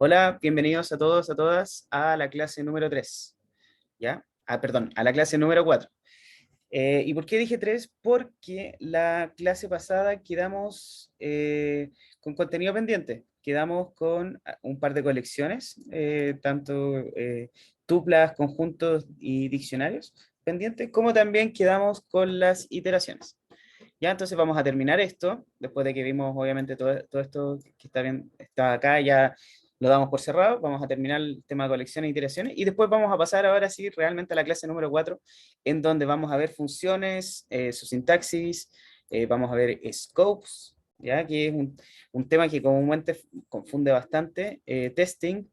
Hola, bienvenidos a todos, a todas, a la clase número 3, ¿ya? Perdón, a la clase número 4. ¿Y por qué dije 3? Porque la clase pasada quedamos con contenido pendiente. Quedamos con un par de colecciones, tanto tuplas, conjuntos y diccionarios pendientes, como también quedamos con las iteraciones. Ya, entonces vamos a terminar esto, después de que vimos obviamente todo esto que está bien, está acá, ya lo damos por cerrado, vamos a terminar el tema de colecciones e iteraciones, y después vamos a pasar ahora sí realmente a la clase número 4, en donde vamos a ver funciones, su sintaxis, vamos a ver scopes, ya que es un tema que comúnmente confunde bastante, testing,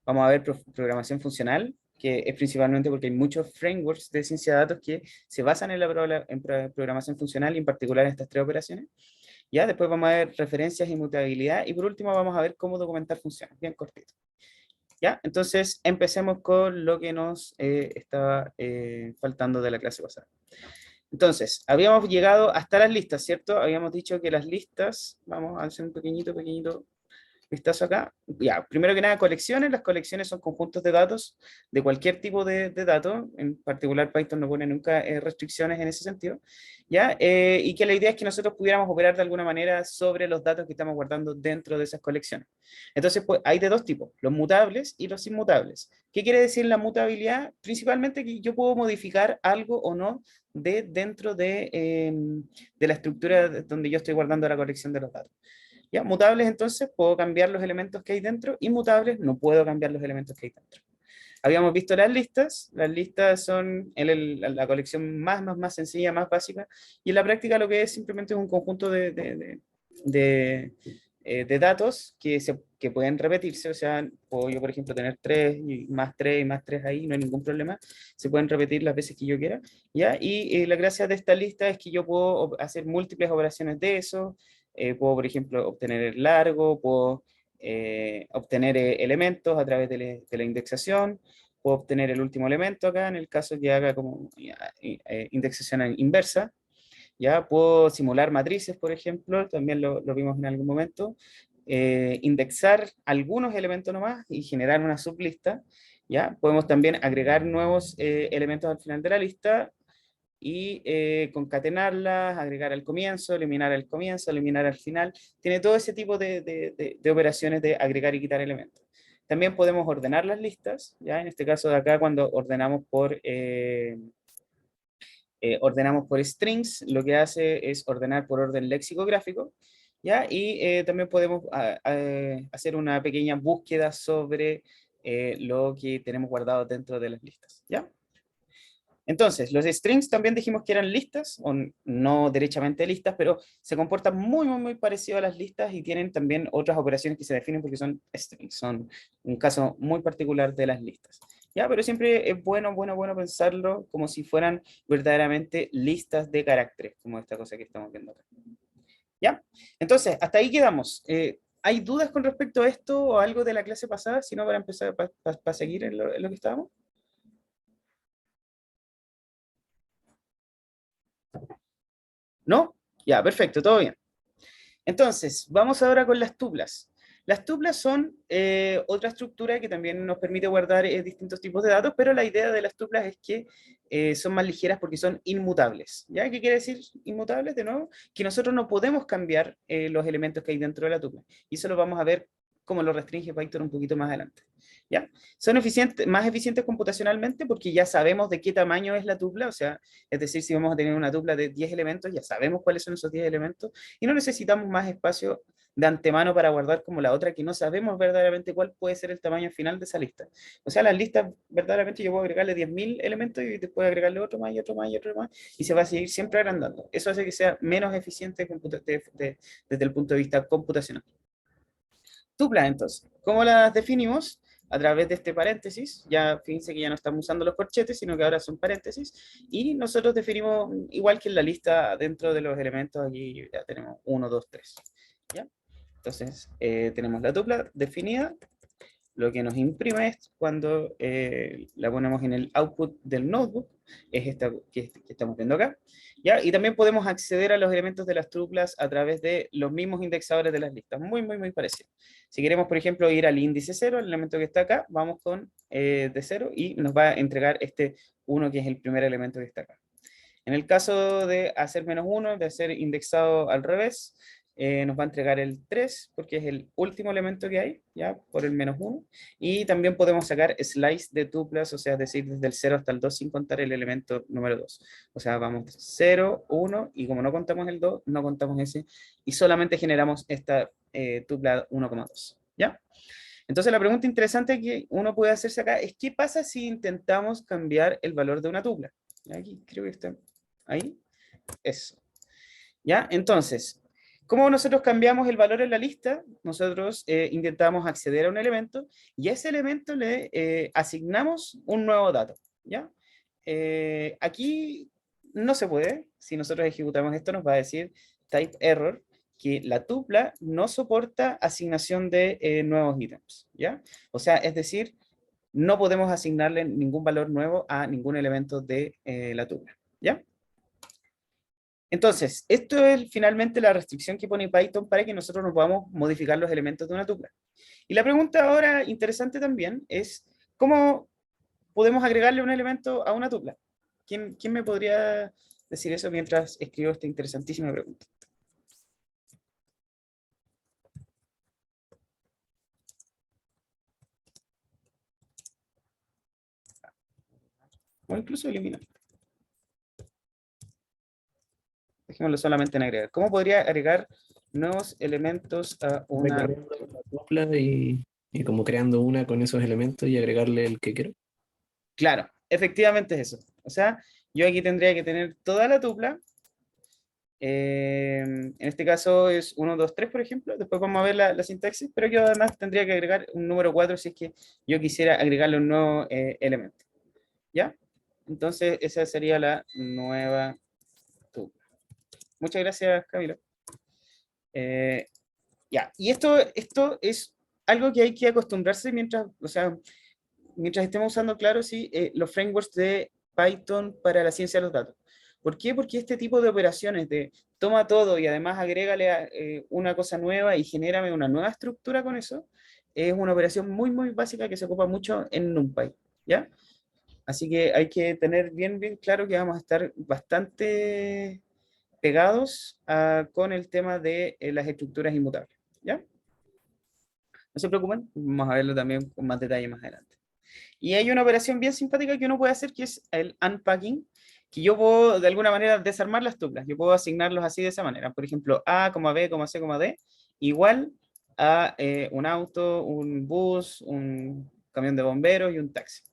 vamos a ver programación funcional, que es principalmente porque hay muchos frameworks de ciencia de datos que se basan en la programación funcional y en particular en estas tres operaciones. Ya, después vamos a ver referencias y mutabilidad y por último vamos a ver cómo documentar funciones, bien cortito. Ya, entonces empecemos con lo que nos estaba faltando de la clase pasada. Entonces, habíamos llegado hasta las listas, ¿cierto? Habíamos dicho que las listas, vamos a hacer un pequeñito vistazo acá. Ya, primero que nada, colecciones. Las colecciones son conjuntos de datos de cualquier tipo de dato. En particular, Python no pone nunca restricciones en ese sentido. ¿Ya? Y que la idea es que nosotros pudiéramos operar de alguna manera sobre los datos que estamos guardando dentro de esas colecciones. Entonces, pues, hay de dos tipos, los mutables y los inmutables. ¿Qué quiere decir la mutabilidad? Principalmente que yo puedo modificar algo o no dentro de la estructura donde yo estoy guardando la colección de los datos. ¿Ya? Mutables, entonces, puedo cambiar los elementos que hay dentro. Inmutables, no puedo cambiar los elementos que hay dentro. Habíamos visto las listas son la colección más sencilla, más básica, y en la práctica lo que es simplemente un conjunto de, de datos que pueden repetirse, o sea, puedo yo, por ejemplo, tener 3 y más 3 ahí, no hay ningún problema, se pueden repetir las veces que yo quiera, ¿ya? Y la gracia de esta lista es que yo puedo hacer múltiples operaciones de eso, puedo, por ejemplo, obtener el largo, puedo obtener elementos a través de la indexación, puedo obtener el último elemento acá, en el caso que haga como indexación inversa, ya puedo simular matrices, por ejemplo, también lo vimos en algún momento, indexar algunos elementos nomás y generar una sublista, ya podemos también agregar nuevos elementos al final de la lista y concatenarlas, agregar al comienzo, eliminar al final. Tiene todo ese tipo de operaciones de agregar y quitar elementos. También podemos ordenar las listas, ¿ya? En este caso de acá, cuando ordenamos por strings, lo que hace es ordenar por orden lexicográfico, ¿ya? Y también podemos hacer una pequeña búsqueda sobre lo que tenemos guardado dentro de las listas, ¿ya? Entonces, los strings también dijimos que eran listas, o no derechamente listas, pero se comportan muy parecido a las listas y tienen también otras operaciones que se definen porque son strings, son un caso muy particular de las listas. ¿Ya? Pero siempre es bueno pensarlo como si fueran verdaderamente listas de caracteres, como esta cosa que estamos viendo acá. ¿Ya? Entonces, hasta ahí quedamos. ¿Hay dudas con respecto a esto o algo de la clase pasada? Si no, para empezar, para seguir en lo que estábamos. ¿No? Ya, perfecto, todo bien. Entonces, vamos ahora con las tuplas. Las tuplas son otra estructura que también nos permite guardar distintos tipos de datos, pero la idea de las tuplas es que son más ligeras porque son inmutables. ¿Ya? ¿Qué quiere decir inmutables? De nuevo, que nosotros no podemos cambiar los elementos que hay dentro de la tupla. Y eso lo vamos a ver cómo lo restringe Python un poquito más adelante. ¿Ya? Son más eficientes computacionalmente porque ya sabemos de qué tamaño es la tupla, o sea, es decir, si vamos a tener una tupla de 10 elementos, ya sabemos cuáles son esos 10 elementos y no necesitamos más espacio de antemano para guardar como la otra que no sabemos verdaderamente cuál puede ser el tamaño final de esa lista. O sea, las listas verdaderamente yo puedo agregarle 10.000 elementos y después agregarle otro más y otro más y otro más y se va a seguir siempre agrandando. Eso hace que sea menos eficiente desde el punto de vista computacional. Tuplas entonces, ¿cómo las definimos? A través de este paréntesis, ya fíjense que ya no estamos usando los corchetes, sino que ahora son paréntesis, y nosotros definimos, igual que en la lista, dentro de los elementos, aquí ya tenemos 1, 2, 3. ¿Ya? Entonces, tenemos la tupla definida, lo que nos imprime es cuando la ponemos en el output del notebook, es esta que estamos viendo acá, ¿ya? Y también podemos acceder a los elementos de las tuplas a través de los mismos indexadores de las listas, muy parecido. Si queremos, por ejemplo, ir al índice 0, el elemento que está acá, vamos con de 0 y nos va a entregar este 1, que es el primer elemento que está acá. En el caso de hacer -1, de hacer indexado al revés, nos va a entregar el 3, porque es el último elemento que hay, ya, por el -1. Y también podemos sacar slice de tuplas, o sea, es decir, desde el 0 hasta el 2 sin contar el elemento número 2. O sea, vamos 0, 1, y como no contamos el 2, no contamos ese, y solamente generamos esta tupla 1,2, ¿ya? Entonces la pregunta interesante que uno puede hacerse acá es, ¿qué pasa si intentamos cambiar el valor de una tupla? Aquí creo que está ahí. Eso. ¿Ya? Entonces, ¿cómo nosotros cambiamos el valor en la lista? Nosotros intentamos acceder a un elemento y a ese elemento le asignamos un nuevo dato. ¿Ya? Aquí no se puede. Si nosotros ejecutamos esto, nos va a decir type error, que la tupla no soporta asignación de nuevos ítems. ¿Ya? O sea, es decir, no podemos asignarle ningún valor nuevo a ningún elemento de la tupla. ¿Ya? Entonces, esto es finalmente la restricción que pone Python para que nosotros no podamos modificar los elementos de una tupla. Y la pregunta ahora interesante también es, ¿cómo podemos agregarle un elemento a una tupla? ¿Quién me podría decir eso mientras escribo esta interesantísima pregunta? O incluso eliminar. Dejémoslo solamente en agregar. ¿Cómo podría agregar nuevos elementos a una Recorriendo la tupla y como creando una con esos elementos y agregarle el que quiero. Claro, efectivamente es eso. O sea, yo aquí tendría que tener toda la tupla. En este caso es 1, 2, 3, por ejemplo. Después vamos a ver la sintaxis, pero yo además tendría que agregar un número 4 si es que yo quisiera agregarle un nuevo elemento. ¿Ya? Entonces, esa sería la nueva tupla. Muchas gracias, Camilo. Eh, ya, y esto es algo que hay que acostumbrarse mientras, o sea, mientras estemos usando, claro, sí, los frameworks de Python para la ciencia de los datos. ¿Por qué? Porque este tipo de operaciones de toma todo y además agrégale una cosa nueva y genérame una nueva estructura con eso, es una operación muy básica que se ocupa mucho en NumPy, ¿ya? Así que hay que tener bien claro que vamos a estar bastante pegados con el tema de las estructuras inmutables, ¿ya? No se preocupen, vamos a verlo también con más detalle más adelante. Y hay una operación bien simpática que uno puede hacer, que es el unpacking, que yo puedo de alguna manera desarmar las tuplas. Yo puedo asignarlos así de esa manera. Por ejemplo, A, B, C, D, igual a un auto, un bus, un camión de bomberos y un taxi.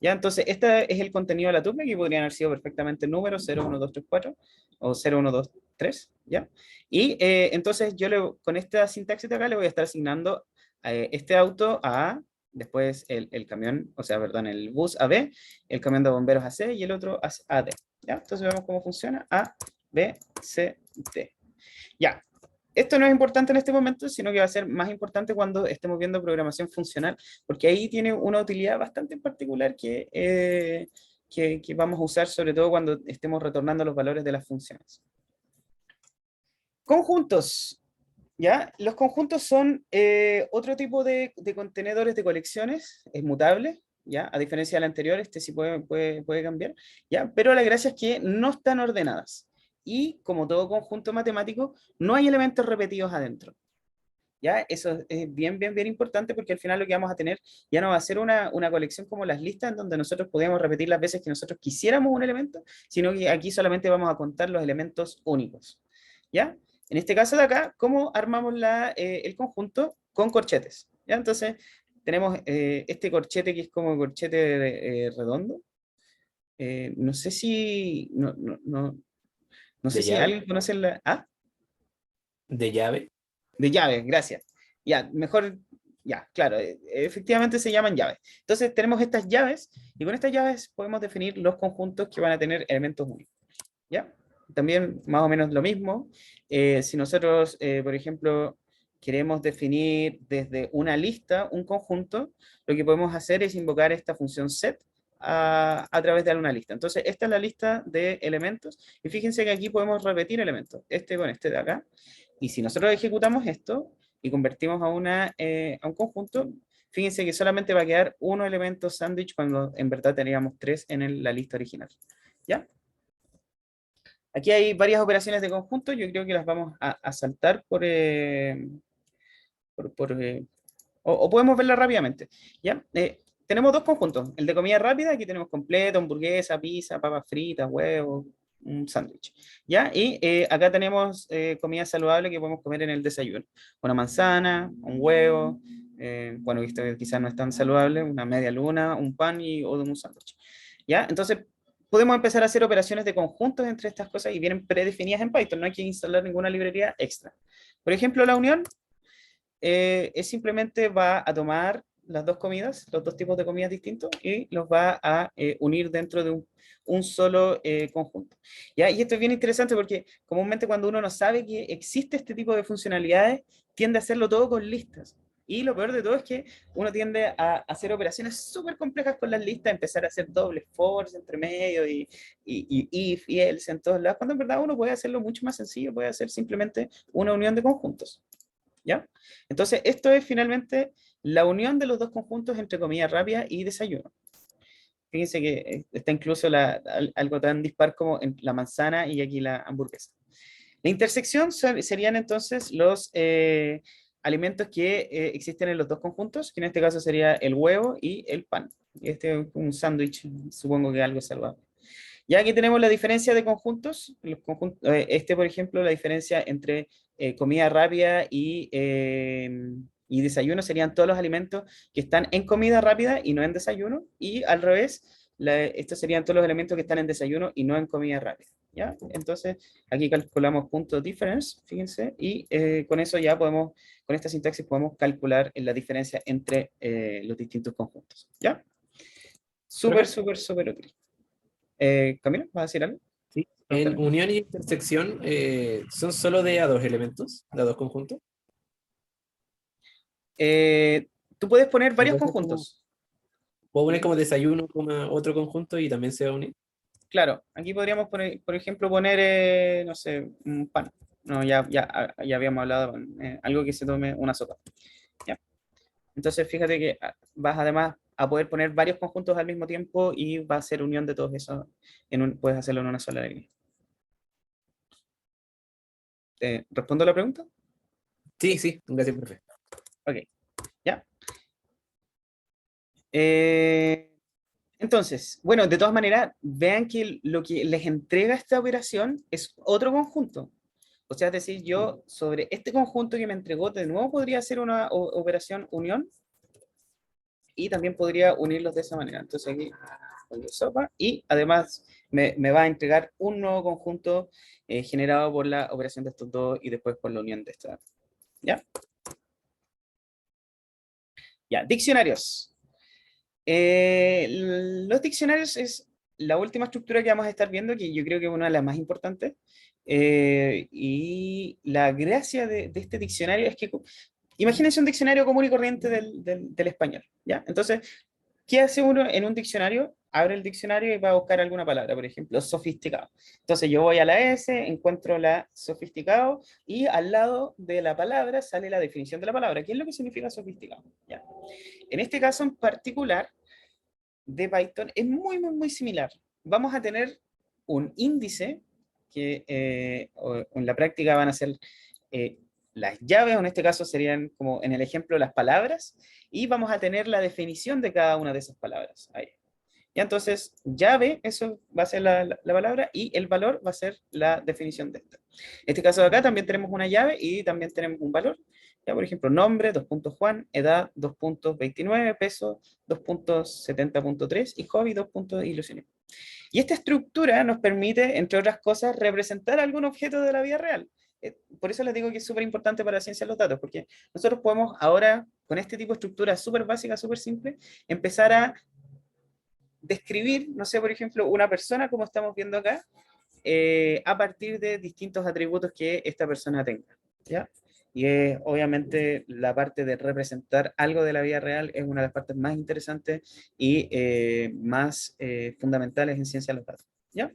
Ya, entonces, este es el contenido de la tupla, que podrían haber sido perfectamente números 0, 1, 2, 3, 4 o 0, 1, 2, 3, ¿ya? Y entonces con esta sintaxis de acá le voy a estar asignando este auto a A, después el camión, o sea, perdón, el bus a B, el camión de bomberos a C y el otro a D. ¿Ya? Entonces vemos cómo funciona A, B, C, D. Ya, esto no es importante en este momento, sino que va a ser más importante cuando estemos viendo programación funcional, porque ahí tiene una utilidad bastante en particular que vamos a usar sobre todo cuando estemos retornando los valores de las funciones. Conjuntos. ¿Ya? Los conjuntos son otro tipo de contenedores de colecciones, es mutable, ¿ya? A diferencia del anterior, este sí puede cambiar, ¿ya? Pero la gracia es que no están ordenadas. Y como todo conjunto matemático, no hay elementos repetidos adentro. ¿Ya? Eso es bien importante porque al final lo que vamos a tener ya no va a ser una colección como las listas en donde nosotros podemos repetir las veces que nosotros quisiéramos un elemento, sino que aquí solamente vamos a contar los elementos únicos. ¿Ya? En este caso de acá, ¿cómo armamos el conjunto? Con corchetes. ¿Ya? Entonces, tenemos este corchete que es como corchete redondo. No sé si... No sé De si llave. alguien conoce la... ¿Ah? De llave. De llaves, gracias. Ya, mejor, ya, claro, efectivamente se llaman llaves. Entonces tenemos estas llaves y con estas llaves podemos definir los conjuntos que van a tener elementos únicos. ¿Ya? También más o menos lo mismo. Si nosotros, por ejemplo, queremos definir desde una lista un conjunto, lo que podemos hacer es invocar esta función set a través de una lista. Entonces, esta es la lista de elementos, y fíjense que aquí podemos repetir elementos, este con este de acá, y si nosotros ejecutamos esto y convertimos a un conjunto, fíjense que solamente va a quedar uno elemento sándwich cuando en verdad teníamos tres en la lista original. ¿Ya? Aquí hay varias operaciones de conjunto, yo creo que las vamos a saltar o podemos verlas rápidamente. ¿Ya? Tenemos dos conjuntos, el de comida rápida, aquí tenemos completo, hamburguesa, pizza, papas fritas, huevos, un sándwich. ¿Ya? Y acá tenemos comida saludable que podemos comer en el desayuno. Una manzana, un huevo, bueno, esto quizás no es tan saludable, una media luna, un pan o un sándwich. ¿Ya? Entonces, podemos empezar a hacer operaciones de conjuntos entre estas cosas y vienen predefinidas en Python, no hay que instalar ninguna librería extra. Por ejemplo, la unión es simplemente va a tomar las dos comidas, los dos tipos de comidas distintos, y los va a unir dentro de un solo conjunto. ¿Ya? Y esto es bien interesante porque comúnmente cuando uno no sabe que existe este tipo de funcionalidades, tiende a hacerlo todo con listas. Y lo peor de todo es que uno tiende a hacer operaciones súper complejas con las listas, empezar a hacer doble force entre medio y if y else en todos lados, cuando en verdad uno puede hacerlo mucho más sencillo, puede hacer simplemente una unión de conjuntos. ¿Ya? Entonces, esto es finalmente la unión de los dos conjuntos entre comida rápida y desayuno. Fíjense que está incluso algo tan dispar como en la manzana y aquí la hamburguesa. La intersección serían entonces los alimentos que existen en los dos conjuntos, que en este caso sería el huevo y el pan. Este es un sándwich, supongo que algo saludable. Ya aquí tenemos la diferencia de conjuntos. Este, por ejemplo, la diferencia entre comida rápida y desayuno serían todos los alimentos que están en comida rápida y no en desayuno. Y al revés, estos serían todos los elementos que están en desayuno y no en comida rápida. ¿Ya? Entonces, aquí calculamos punto difference, fíjense, y con eso ya podemos, con esta sintaxis podemos calcular la diferencia entre los distintos conjuntos. ¿Ya? Súper, Profe, súper, súper útil. Camilo, ¿vas a decir algo? sí. En Pregúntame. unión y intersección son solo de a dos elementos, de a dos conjuntos. Eh, Tú puedes poner O varios puede ser como, conjuntos. puedo poner ¿Sí? como desayuno, coma otro conjunto y también se va a unir. Claro, aquí podríamos poner, por ejemplo, poner, no sé, un pan. No, ya habíamos hablado de algo que se tome una sopa. ¿Ya? Entonces, fíjate que vas además a poder poner varios conjuntos al mismo tiempo y va a ser unión de todos esos. Puedes hacerlo en una sola línea. ¿Respondo a la pregunta? Sí, sí, gracias, profe. Ok, ya. Eh, Entonces, bueno, de todas maneras, vean que lo que les entrega esta operación es otro conjunto. O sea, es decir, yo sobre este conjunto que me entregó, de nuevo podría hacer una operación unión y también podría unirlos de esa manera. Entonces aquí pongo sopa y además me va a entregar un nuevo conjunto generado por la operación de estos dos y después por la unión de esta. ¿Ya? Ya, diccionarios. Los diccionarios es la última estructura que vamos a estar viendo, que yo creo que es una de las más importantes. Y la gracia de este diccionario es que, imagínense un diccionario común y corriente del español, ¿ya? Entonces, ¿qué hace uno en un diccionario? Abre el diccionario y va a buscar alguna palabra, por ejemplo, sofisticado. Entonces yo voy a la S, encuentro la sofisticado y al lado de la palabra sale la definición de la palabra. ¿Qué es lo que significa sofisticado? ¿Ya? En este caso en particular de Python es muy, muy, muy similar. Vamos a tener un índice que en la práctica van a ser eh, las llaves, o en este caso serían como en el ejemplo las palabras, y vamos a tener la definición de cada una de esas palabras. Ahí. Ya entonces, llave, eso va a ser la palabra, y el valor va a ser la definición de esta. En este caso de acá también tenemos una llave y también tenemos un valor. Ya, por ejemplo, nombre, 2 Juan, edad, 2 29 peso, 2 70.3 y hobby, 2 ilusiones. Y esta estructura nos permite, entre otras cosas, representar algún objeto de la vida real. Por eso les digo que es súper importante para la ciencia de los datos, porque nosotros podemos ahora, con este tipo de estructura súper básica, súper simple, empezar a describir, no sé, por ejemplo, una persona, como estamos viendo acá, a partir de distintos atributos que esta persona tenga. ¿Ya? Y obviamente la parte de representar algo de la vida real es una de las partes más interesantes y más fundamentales en ciencia de los datos. ¿Ya?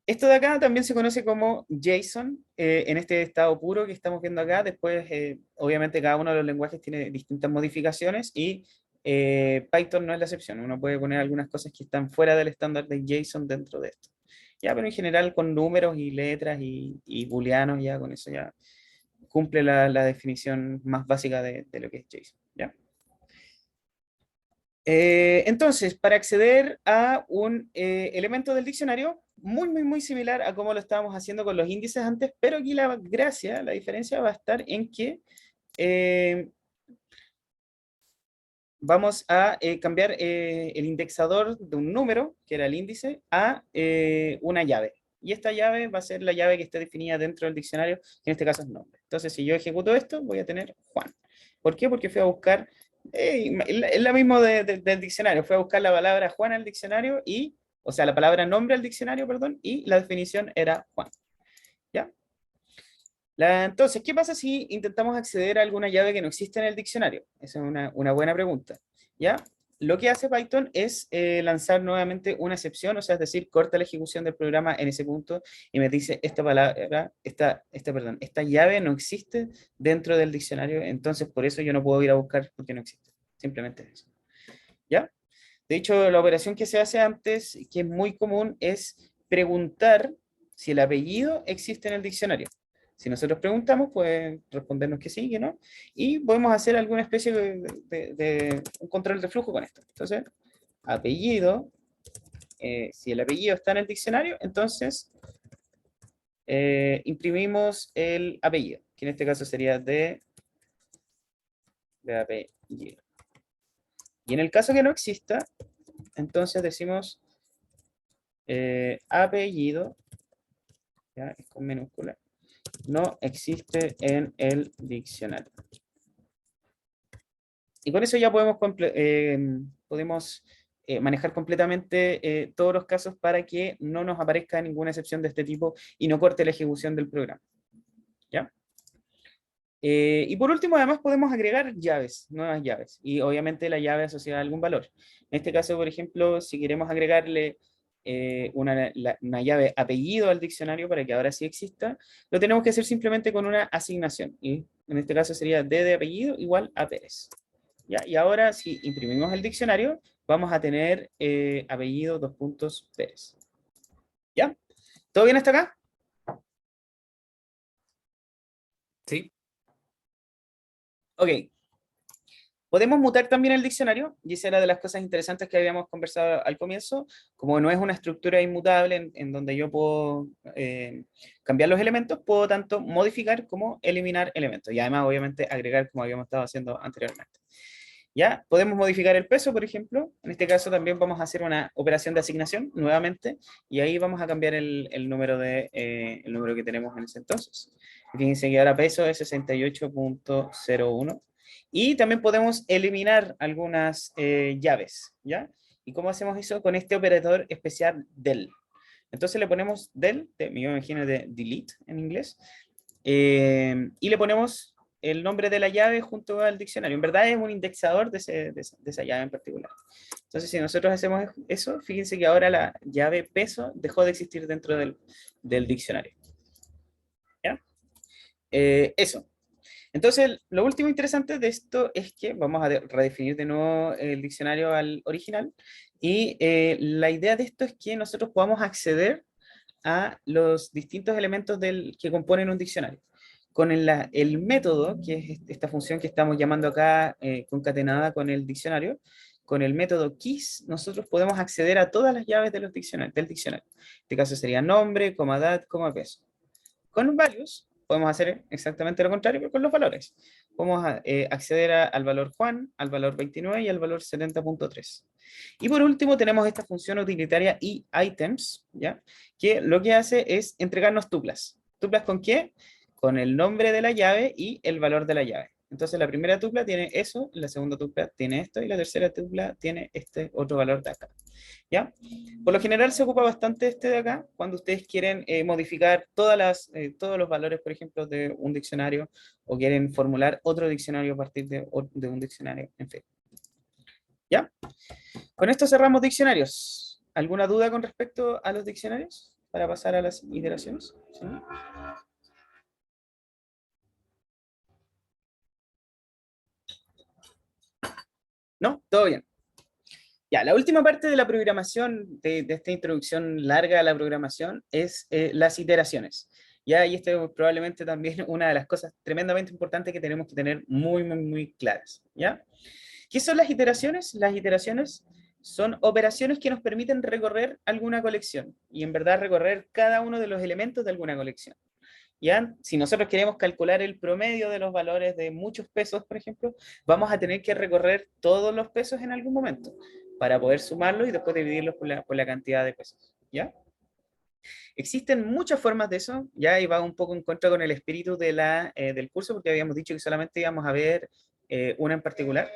Esto de acá también se conoce como JSON, en este estado puro que estamos viendo acá. Después, obviamente, cada uno de los lenguajes tiene distintas modificaciones y Python no es la excepción. Uno puede poner algunas cosas que están fuera del estándar de JSON dentro de esto. Ya, pero en general con números y letras y booleanos, ya con eso ya cumple la definición más básica de lo que es JSON. ¿Ya? Entonces, para acceder a un elemento del diccionario, muy similar a como lo estábamos haciendo con los índices antes, pero aquí la gracia, la diferencia va a estar en que eh, vamos a cambiar el indexador de un número, que era el índice, a una llave. Y esta llave va a ser la llave que esté definida dentro del diccionario, que en este caso es nombre. Entonces, si yo ejecuto esto, voy a tener Juan. ¿Por qué? Porque fui a buscar, es la misma del diccionario, fui a buscar la palabra Juan al diccionario y, o sea, la palabra nombre al diccionario, perdón, y la definición era Juan. ¿Ya? Entonces, ¿qué pasa si intentamos acceder a alguna llave que no existe en el diccionario? Esa es una buena pregunta. ¿Ya? Lo que hace Python es lanzar nuevamente una excepción, o sea, es decir, corta la ejecución del programa en ese punto y me dice esta palabra, esta llave no existe dentro del diccionario, entonces por eso yo no puedo ir a buscar porque no existe. Simplemente eso. ¿Ya? De hecho, la operación que se hace antes, que es muy común, es preguntar si el apellido existe en el diccionario. Si nosotros preguntamos, pueden respondernos que sí, que no, y podemos hacer alguna especie de un control de flujo con esto. Entonces, apellido, si el apellido está en el diccionario, entonces imprimimos el apellido, que en este caso sería de apellido. Y en el caso que no exista, entonces decimos apellido, ya es con minúscula, no existe en el diccionario. Y con eso ya podemos manejar completamente todos los casos para que no nos aparezca ninguna excepción de este tipo y no corte la ejecución del programa. ¿Ya? Y por último, además podemos agregar llaves, nuevas llaves, y obviamente la llave asociada a algún valor. En este caso, por ejemplo, si queremos agregarle una llave apellido al diccionario para que ahora sí exista, lo tenemos que hacer simplemente con una asignación, y en este caso sería D de apellido igual a Pérez. ¿Ya? Y ahora, si imprimimos el diccionario, vamos a tener apellido dos puntos Pérez. ¿Ya? ¿Todo bien hasta acá? Sí. Ok. Podemos mutar también el diccionario, y esa era de las cosas interesantes que habíamos conversado al comienzo, como no es una estructura inmutable en donde yo puedo cambiar los elementos, puedo tanto modificar como eliminar elementos, y además obviamente agregar como habíamos estado haciendo anteriormente. Ya, podemos modificar el peso, por ejemplo, en este caso también vamos a hacer una operación de asignación nuevamente, y ahí vamos a cambiar el número, el número que tenemos en ese entonces. Fíjense que ahora peso es 68.01. Y también podemos eliminar algunas llaves, ¿ya? ¿Y cómo hacemos eso? Con este operador especial del. Entonces le ponemos del, yo me imagino de delete en inglés, y le ponemos el nombre de la llave junto al diccionario. En verdad es un indexador de esa llave en particular. Entonces, si nosotros hacemos eso, fíjense que ahora la llave peso dejó de existir dentro del diccionario. ¿Ya? Eso. Entonces, lo último interesante de esto es que vamos a redefinir de nuevo el diccionario al original, y la idea de esto es que nosotros podamos acceder a los distintos elementos que componen un diccionario. Con el método, que es esta función que estamos llamando acá concatenada con el diccionario, con el método keys, nosotros podemos acceder a todas las llaves de del diccionario. En este caso sería nombre, coma edad, coma peso. Con values podemos hacer exactamente lo contrario, pero con los valores. Podemos acceder al valor Juan, al valor 29 y al valor 70.3. Y por último tenemos esta función utilitaria items, ¿ya? Que lo que hace es entregarnos tuplas. ¿Tuplas con qué? Con el nombre de la llave y el valor de la llave. Entonces la primera tupla tiene eso, la segunda tupla tiene esto, y la tercera tupla tiene este otro valor de acá. ¿Ya? Por lo general se ocupa bastante este de acá, cuando ustedes quieren modificar todos los valores, por ejemplo, de un diccionario, o quieren formular otro diccionario a partir de un diccionario, en fin. ¿Ya? Con esto cerramos diccionarios. ¿Alguna duda con respecto a los diccionarios? Para pasar a las iteraciones. ¿Sí? ¿No? Todo bien. Ya, la última parte de la programación, de esta introducción larga a la programación, es las iteraciones. Ya, y esto es probablemente también una de las cosas tremendamente importantes que tenemos que tener muy, muy, muy claras. ¿Ya? ¿Qué son las iteraciones? Las iteraciones son operaciones que nos permiten recorrer alguna colección, y en verdad recorrer cada uno de los elementos de alguna colección. ¿Ya? Si nosotros queremos calcular el promedio de los valores de muchos pesos, por ejemplo, vamos a tener que recorrer todos los pesos en algún momento para poder sumarlos y después dividirlos por la cantidad de pesos. ¿Ya? Existen muchas formas de eso, ya, y va un poco en contra con el espíritu del curso, porque habíamos dicho que solamente íbamos a ver una en particular.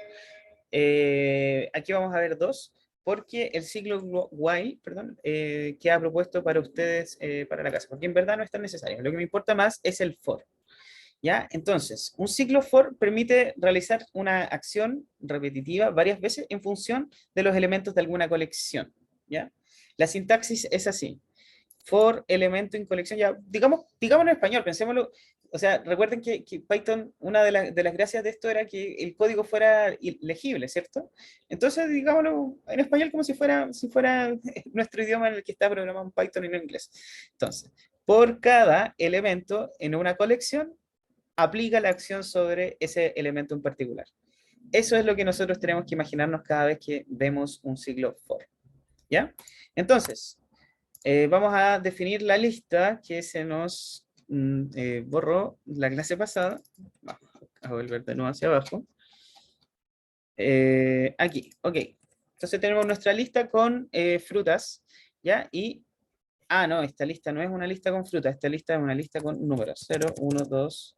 Aquí vamos a ver dos, porque el ciclo while, perdón, queda propuesto para ustedes para la casa, porque en verdad no es tan necesario. Lo que me importa más es el for. ¿Ya? Entonces, un ciclo for permite realizar una acción repetitiva varias veces en función de los elementos de alguna colección. ¿Ya? La sintaxis es así: for elemento en colección, ya, digamos en español, pensémoslo. O sea, recuerden que Python, una de las gracias de esto era que el código fuera legible, ¿cierto? Entonces, digámoslo en español como si fuera nuestro idioma en el que está programado en Python y en inglés. Entonces, por cada elemento en una colección, aplica la acción sobre ese elemento en particular. Eso es lo que nosotros tenemos que imaginarnos cada vez que vemos un ciclo for. ¿Ya? Entonces, vamos a definir la lista que se nos borró la clase pasada. Vamos a volver de nuevo hacia abajo. Aquí, ok. Entonces tenemos nuestra lista con frutas, ¿ya? No, esta lista no es una lista con frutas, esta lista es una lista con números. 0, 1, 2,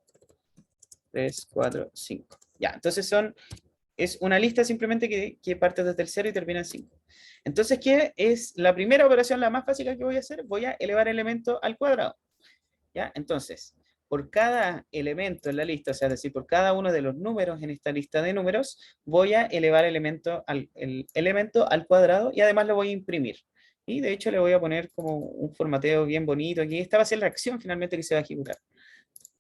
3, 4, 5. Ya, entonces es una lista simplemente que parte desde el 0 y termina en 5. Entonces, ¿qué es la primera operación, la más básica que voy a hacer? Voy a elevar el elemento al cuadrado. ¿Ya? Entonces, por cada elemento en la lista, o sea, es decir, por cada uno de los números en esta lista de números, voy a elevar el elemento al cuadrado, y además lo voy a imprimir. Y de hecho le voy a poner como un formateo bien bonito aquí. Esta va a ser la acción finalmente que se va a ejecutar.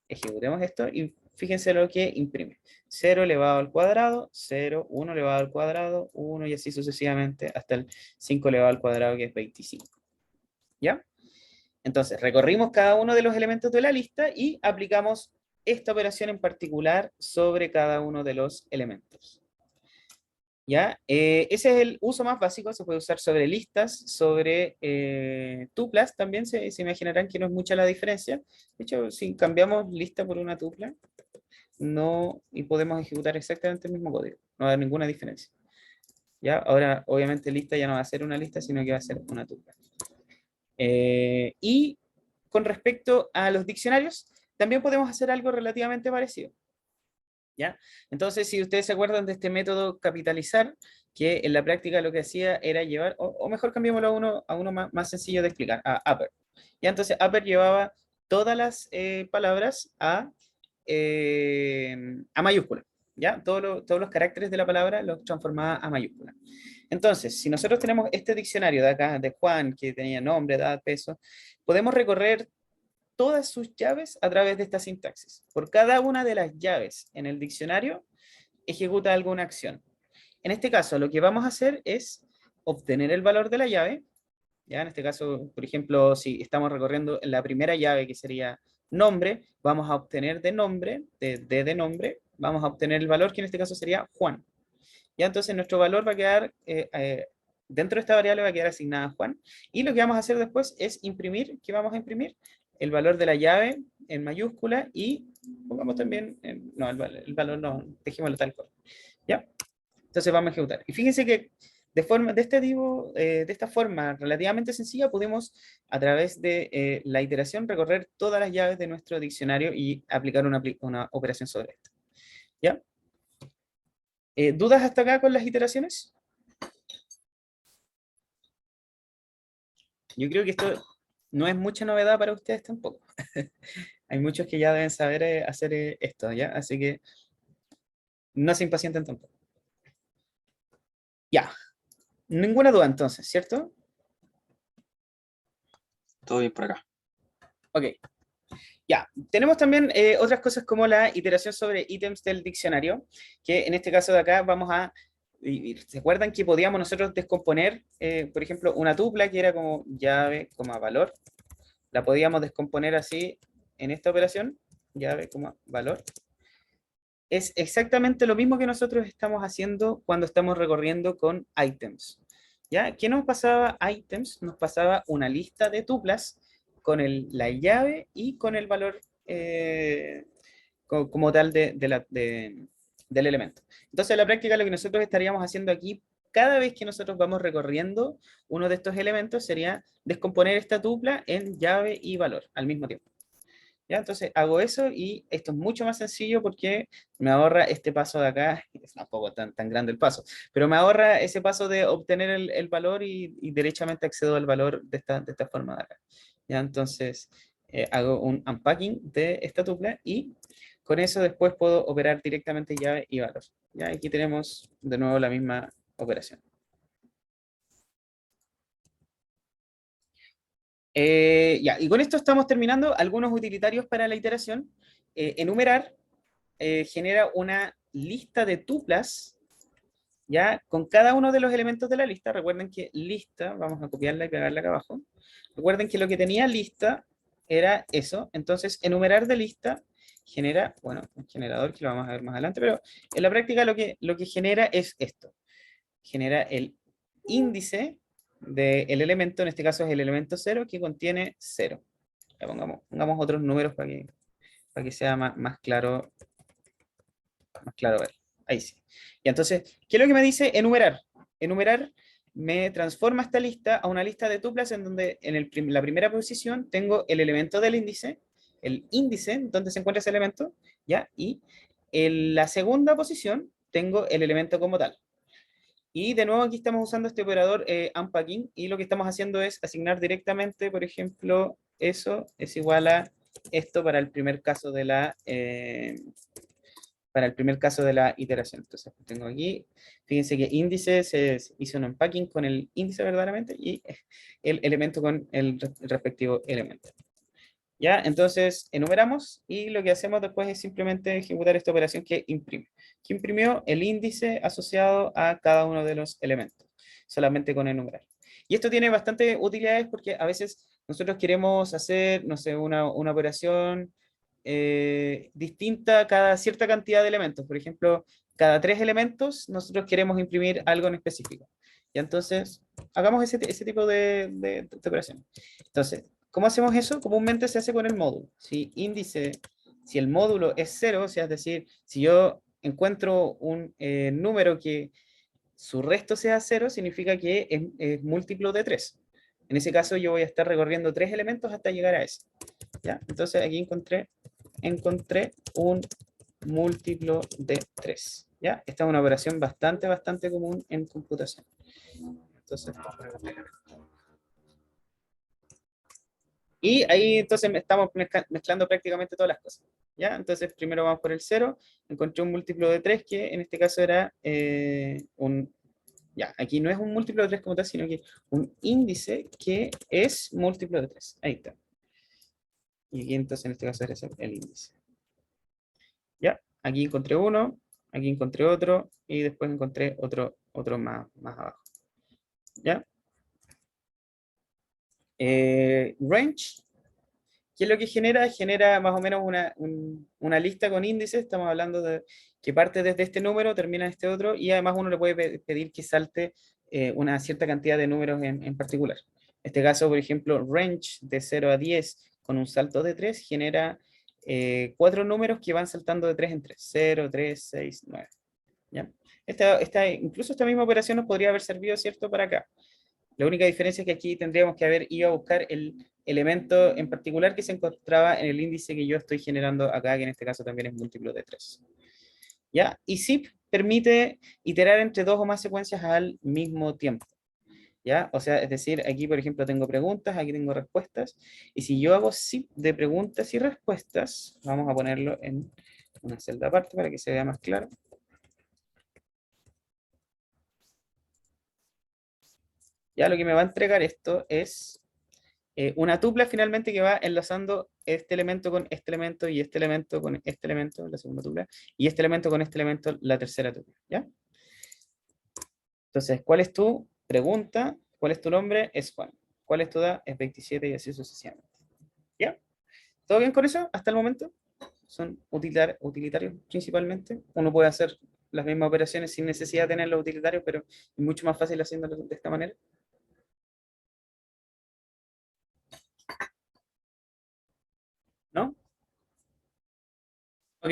Ejecutemos esto y fíjense lo que imprime. 0 elevado al cuadrado, 0, 1 elevado al cuadrado, 1, y así sucesivamente hasta el 5 elevado al cuadrado, que es 25. ¿Ya? Entonces, recorrimos cada uno de los elementos de la lista y aplicamos esta operación en particular sobre cada uno de los elementos. ¿Ya? Ese es el uso más básico. Se puede usar sobre listas, sobre tuplas también. Se imaginarán que no es mucha la diferencia. De hecho, si cambiamos lista por una tupla, y podemos ejecutar exactamente el mismo código. No va a haber ninguna diferencia. ¿Ya? Ahora, obviamente, lista ya no va a ser una lista, sino que va a ser una tupla. Y con respecto a los diccionarios, también podemos hacer algo relativamente parecido. ¿Ya? Entonces, si ustedes se acuerdan de este método capitalizar, que en la práctica lo que hacía era llevar, o mejor cambiémoslo a uno más sencillo de explicar, a upper. ¿Ya? Entonces, upper llevaba todas las palabras a mayúscula. ¿Ya? Todos los caracteres de la palabra los transformaba a mayúscula. Entonces, si nosotros tenemos este diccionario de acá, de Juan, que tenía nombre, edad, peso, podemos recorrer todas sus llaves a través de esta sintaxis. Por cada una de las llaves en el diccionario, ejecuta alguna acción. En este caso, lo que vamos a hacer es obtener el valor de la llave. ¿Ya? En este caso, por ejemplo, si estamos recorriendo la primera llave, que sería nombre, vamos a obtener de nombre, de nombre, vamos a obtener el valor, que en este caso sería Juan. ¿Ya? Entonces nuestro valor va a quedar, dentro de esta variable va a quedar asignada a Juan, y lo que vamos a hacer después es imprimir. ¿Qué vamos a imprimir? El valor de la llave en mayúscula, y pongamos también, no, el valor no, dejémoslo tal cual. ¿Ya? Entonces vamos a ejecutar. Y fíjense que de esta forma relativamente sencilla, pudimos, a través de la iteración, recorrer todas las llaves de nuestro diccionario y aplicar una operación sobre esto. ¿Ya? ¿Dudas hasta acá con las iteraciones? Yo creo que esto no es mucha novedad para ustedes tampoco. Hay muchos que ya deben saber hacer esto, ¿ya? Así que no se impacienten tampoco. Ya, ninguna duda entonces, ¿cierto? Todo bien por acá. Ok. Ya, tenemos también otras cosas como la iteración sobre ítems del diccionario, que en este caso de acá vamos a... ¿Se acuerdan que podíamos nosotros descomponer, por ejemplo, una tupla que era como llave, valor? La podíamos descomponer así en esta operación, llave, valor. Es exactamente lo mismo que nosotros estamos haciendo cuando estamos recorriendo con items. ¿Ya? ¿Qué nos pasaba items? Nos pasaba una lista de tuplas con la llave y con el valor como tal del elemento. Entonces, en la práctica, lo que nosotros estaríamos haciendo aquí, cada vez que nosotros vamos recorriendo uno de estos elementos, sería descomponer esta tupla en llave y valor al mismo tiempo. ¿Ya? Entonces hago eso y esto es mucho más sencillo porque me ahorra este paso de acá, es tampoco tan grande el paso, pero me ahorra ese paso de obtener el valor y derechamente accedo al valor de esta forma de acá. ¿Ya? Entonces hago un unpacking de esta tupla y con eso después puedo operar directamente llave y valor. ¿Ya? Aquí tenemos de nuevo la misma operación. Ya, y con esto estamos terminando algunos utilitarios para la iteración. Enumerar genera una lista de tuplas, ¿ya? Con cada uno de los elementos de la lista. Recuerden que lista, vamos a copiarla y pegarla acá abajo. Recuerden que lo que tenía lista era eso. Entonces, enumerar de lista genera, bueno, un generador que lo vamos a ver más adelante, pero en la práctica lo que genera es esto. Genera el índice del elemento, en este caso es el elemento 0, que contiene 0. Ya pongamos otros números para que sea más claro ver. Ahí sí. Y entonces, ¿qué es lo que me dice enumerar? Enumerar me transforma esta lista a una lista de tuplas en donde en la primera posición tengo el elemento del índice, el índice donde se encuentra ese elemento, ¿ya? Y en la segunda posición tengo el elemento como tal. Y de nuevo aquí estamos usando este operador unpacking y lo que estamos haciendo es asignar directamente, por ejemplo, eso es igual a esto para el primer caso de la iteración. Entonces tengo aquí, fíjense que índice se hizo un unpacking con el índice verdaderamente y el elemento con el respectivo elemento. ¿Ya? Entonces enumeramos y lo que hacemos después es simplemente ejecutar esta operación que imprime. Que imprimió el índice asociado a cada uno de los elementos, solamente con enumerar. Y esto tiene bastante utilidades porque a veces nosotros queremos hacer, no sé, una operación distinta cada cierta cantidad de elementos. Por ejemplo, cada 3 elementos nosotros queremos imprimir algo en específico. Y entonces, hagamos ese tipo de operaciones. Entonces, ¿cómo hacemos eso? Comúnmente se hace con el módulo. Si el módulo es 0, o sea, es decir, si yo encuentro un número que su resto sea 0, significa que es múltiplo de 3. En ese caso yo voy a estar recorriendo 3 elementos hasta llegar a ese. ¿Ya? Entonces aquí encontré un múltiplo de 3. ¿Ya? Esta es una operación bastante común en computación. Entonces, y ahí entonces estamos mezclando prácticamente todas las cosas. ¿Ya? Entonces primero vamos por el 0, encontré un múltiplo de 3 que en este caso era ya, aquí no es un múltiplo de 3 como tal, sino que un índice que es múltiplo de 3. Ahí está. Y aquí entonces en este caso es el índice. ¿Ya? Aquí encontré uno, aquí encontré otro, y después encontré otro más abajo. ¿Ya? Range, ¿qué es lo que genera? Genera más o menos una lista con índices, estamos hablando de que parte desde este número, termina en este otro, y además uno le puede pedir que salte una cierta cantidad de números en particular. En este caso, por ejemplo, range de 0 a 10 con un salto de 3 genera 4 números que van saltando de 3 en 3, 0, 3, 6, 9. ¿Ya? Incluso esta misma operación nos podría haber servido, ¿cierto?, para acá. La única diferencia es que aquí tendríamos que haber ido a buscar el elemento en particular que se encontraba en el índice que yo estoy generando acá, que en este caso también es múltiplo de 3. ¿ya? Y zip permite iterar entre dos o más secuencias al mismo tiempo, ¿ya? O sea, es decir, aquí, por ejemplo, tengo preguntas, aquí tengo respuestas, y si yo hago zip de preguntas y respuestas, vamos a ponerlo en una celda aparte para que se vea más claro. Ya lo que me va a entregar esto es una tupla finalmente que va enlazando este elemento con este elemento y este elemento con este elemento, la segunda tupla, y este elemento con este elemento, la tercera tupla, ¿ya? Entonces, ¿cuál es tu pregunta? ¿Cuál es tu nombre? Es Juan. ¿Cuál es tu edad? Es 27 y así sucesivamente. ¿Ya? ¿Todo bien con eso hasta el momento? Son utilitarios principalmente. Uno puede hacer las mismas operaciones sin necesidad de tener los utilitarios, pero es mucho más fácil haciéndolo de esta manera. ¿No? Ok.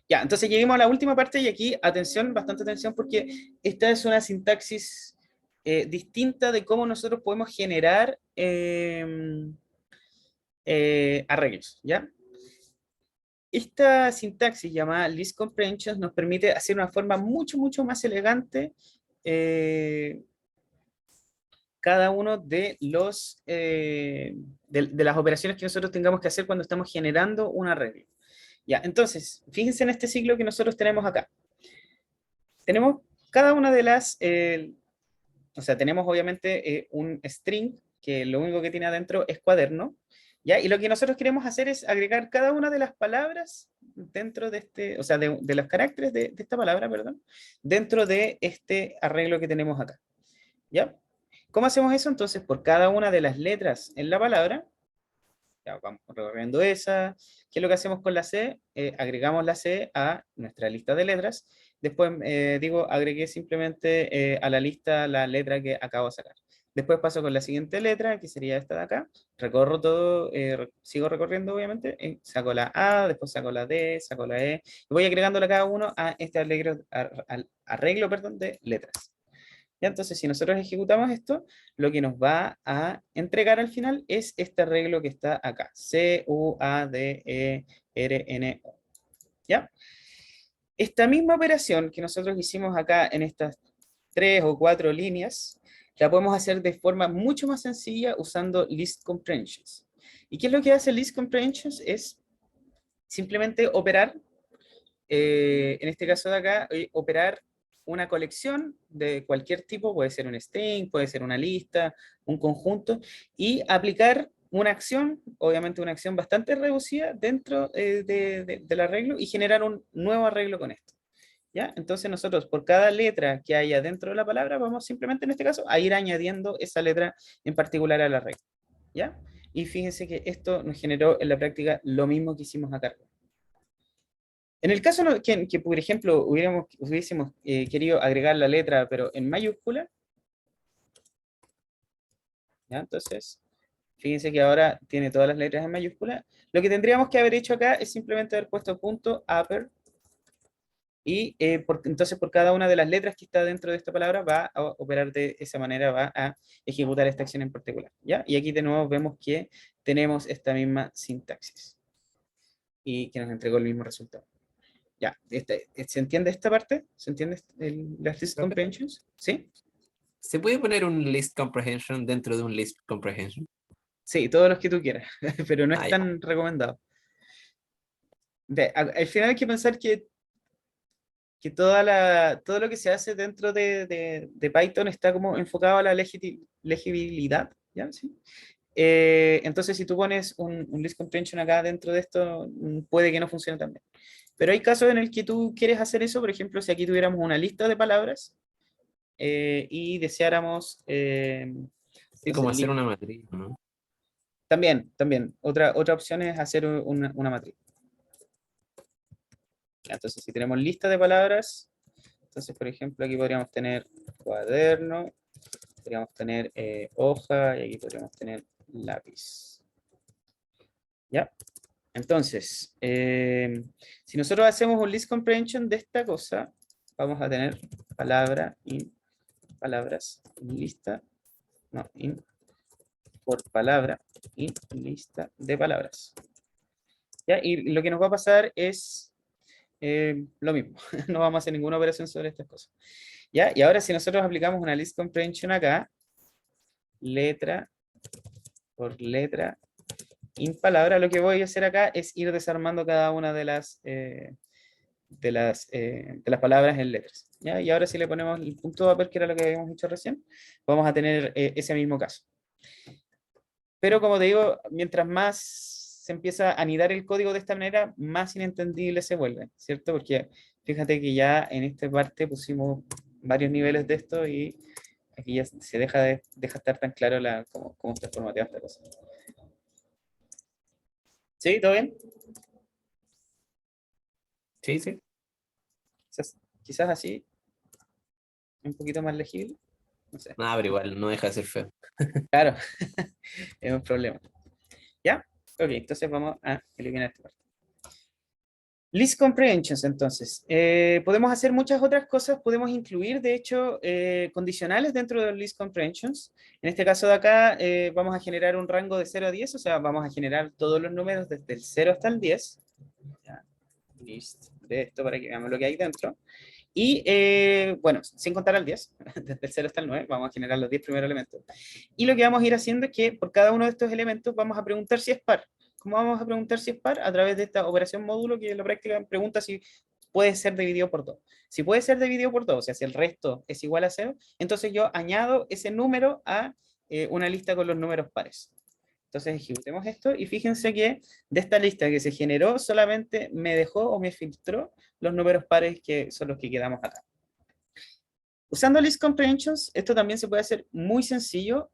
Ya, entonces lleguemos a la última parte y aquí, atención, bastante atención, porque esta es una sintaxis distinta de cómo nosotros podemos generar arreglos, ¿ya? Esta sintaxis llamada list comprehensions nos permite hacer una forma mucho, mucho más elegante cada uno de los de las operaciones que nosotros tengamos que hacer cuando estamos generando un arreglo. Ya, entonces, fíjense en este ciclo que nosotros tenemos acá. Tenemos cada una de las, o sea, tenemos obviamente un string que lo único que tiene adentro es cuaderno, ¿ya? Y lo que nosotros queremos hacer es agregar cada una de las palabras dentro de este, o sea, de los caracteres de esta palabra, perdón, dentro de este arreglo que tenemos acá, ¿ya? ¿Cómo hacemos eso? Entonces, por cada una de las letras en la palabra, ya vamos recorriendo esa. ¿Qué es lo que hacemos con la C? Agregamos la C a nuestra lista de letras. Después digo, agregué simplemente a la lista la letra que acabo de sacar. Después paso con la siguiente letra, que sería esta de acá. Recorro todo, sigo recorriendo obviamente. Saco la A, después saco la D, saco la E. Y voy agregándole a cada uno a este arreglo, perdón, de letras. ¿Ya? Entonces, si nosotros ejecutamos esto, lo que nos va a entregar al final es este arreglo que está acá. C-U-A-D-E-R-N-O. ¿Ya? Esta misma operación que nosotros hicimos acá en estas 3 o 4 líneas, la podemos hacer de forma mucho más sencilla usando list comprehensions. ¿Y qué es lo que hace list comprehensions? Es simplemente operar en este caso de acá, operar una colección de cualquier tipo, puede ser un string, puede ser una lista, un conjunto, y aplicar una acción, obviamente una acción bastante reducida dentro del arreglo y generar un nuevo arreglo con esto. ¿Ya? Entonces nosotros por cada letra que haya dentro de la palabra, vamos simplemente en este caso a ir añadiendo esa letra en particular al arreglo. ¿Ya? Y fíjense que esto nos generó en la práctica lo mismo que hicimos acá. En el caso que, por ejemplo, hubiésemos querido agregar la letra, pero en mayúscula, ¿ya? Entonces, fíjense que ahora tiene todas las letras en mayúscula. Lo que tendríamos que haber hecho acá es simplemente haber puesto punto upper, y entonces por cada una de las letras que está dentro de esta palabra va a operar de esa manera, va a ejecutar esta acción en particular, ¿ya? Y aquí de nuevo vemos que tenemos esta misma sintaxis y que nos entregó el mismo resultado. Ya, ¿se entiende esta parte? ¿Se entiende las list Profe, comprehensions? ¿Sí? ¿se puede poner un list comprehension dentro de un list comprehension? Sí, todos los que tú quieras, pero no es Ah, ya. tan recomendado. Al final hay que pensar que todo lo que se hace dentro de Python está como enfocado a la legibilidad, ¿ya? ¿Sí? Entonces, si tú pones un list comprehension acá dentro de esto, puede que no funcione tan bien. Pero hay casos en el que tú quieres hacer eso, por ejemplo, si aquí tuviéramos una lista de palabras y deseáramos... Sí, como hacer una matriz, ¿no? también. Otra opción es hacer una matriz. Entonces, si tenemos lista de palabras, entonces, por ejemplo, aquí podríamos tener cuaderno, podríamos tener hoja y aquí podríamos tener lápiz. ¿Ya? Entonces, si nosotros hacemos un list comprehension de esta cosa, vamos a tener palabra y palabras, lista, no, por palabra y lista de palabras. ¿Ya? Y lo que nos va a pasar es lo mismo, no vamos a hacer ninguna operación sobre estas cosas. ¿Ya? Y ahora si nosotros aplicamos una list comprehension acá, letra por letra, in palabra, lo que voy a hacer acá es ir desarmando cada una de las palabras en letras. ¿Ya? Y ahora si le ponemos el punto de upper, que era lo que habíamos hecho recién, vamos a tener ese mismo caso. Pero como te digo, mientras más se empieza a anidar el código de esta manera, más inentendible se vuelve, ¿cierto? Porque fíjate que ya en esta parte pusimos varios niveles de esto y aquí ya se deja estar tan claro cómo está formateada esta cosa. ¿Sí? ¿Todo bien? Sí, sí. Quizás así, un poquito más legible, no sé. Nada, pero igual no deja de ser feo. Claro, es un problema. ¿Ya? Ok, entonces vamos a eliminar esta parte. List comprehensions, entonces. Podemos hacer muchas otras cosas, podemos incluir, de hecho, condicionales dentro de los list comprehensions. En este caso de acá, vamos a generar un rango de 0 a 10, o sea, vamos a generar todos los números desde el 0 hasta el 10. Ya, list de esto para que veamos lo que hay dentro. Y, bueno, sin contar al 10, desde el 0 hasta el 9, vamos a generar los 10 primeros elementos. Y lo que vamos a ir haciendo es que por cada uno de estos elementos vamos a preguntar si es par. ¿Cómo vamos a preguntar si es par? A través de esta operación módulo que en la práctica pregunta si puede ser dividido por 2. Si puede ser dividido por 2, o sea, si el resto es igual a 0, entonces yo añado ese número a una lista con los números pares. Entonces ejecutemos esto y fíjense que de esta lista que se generó solamente me dejó o me filtró los números pares que son los que quedamos acá. Usando list comprehensions, esto también se puede hacer muy sencillo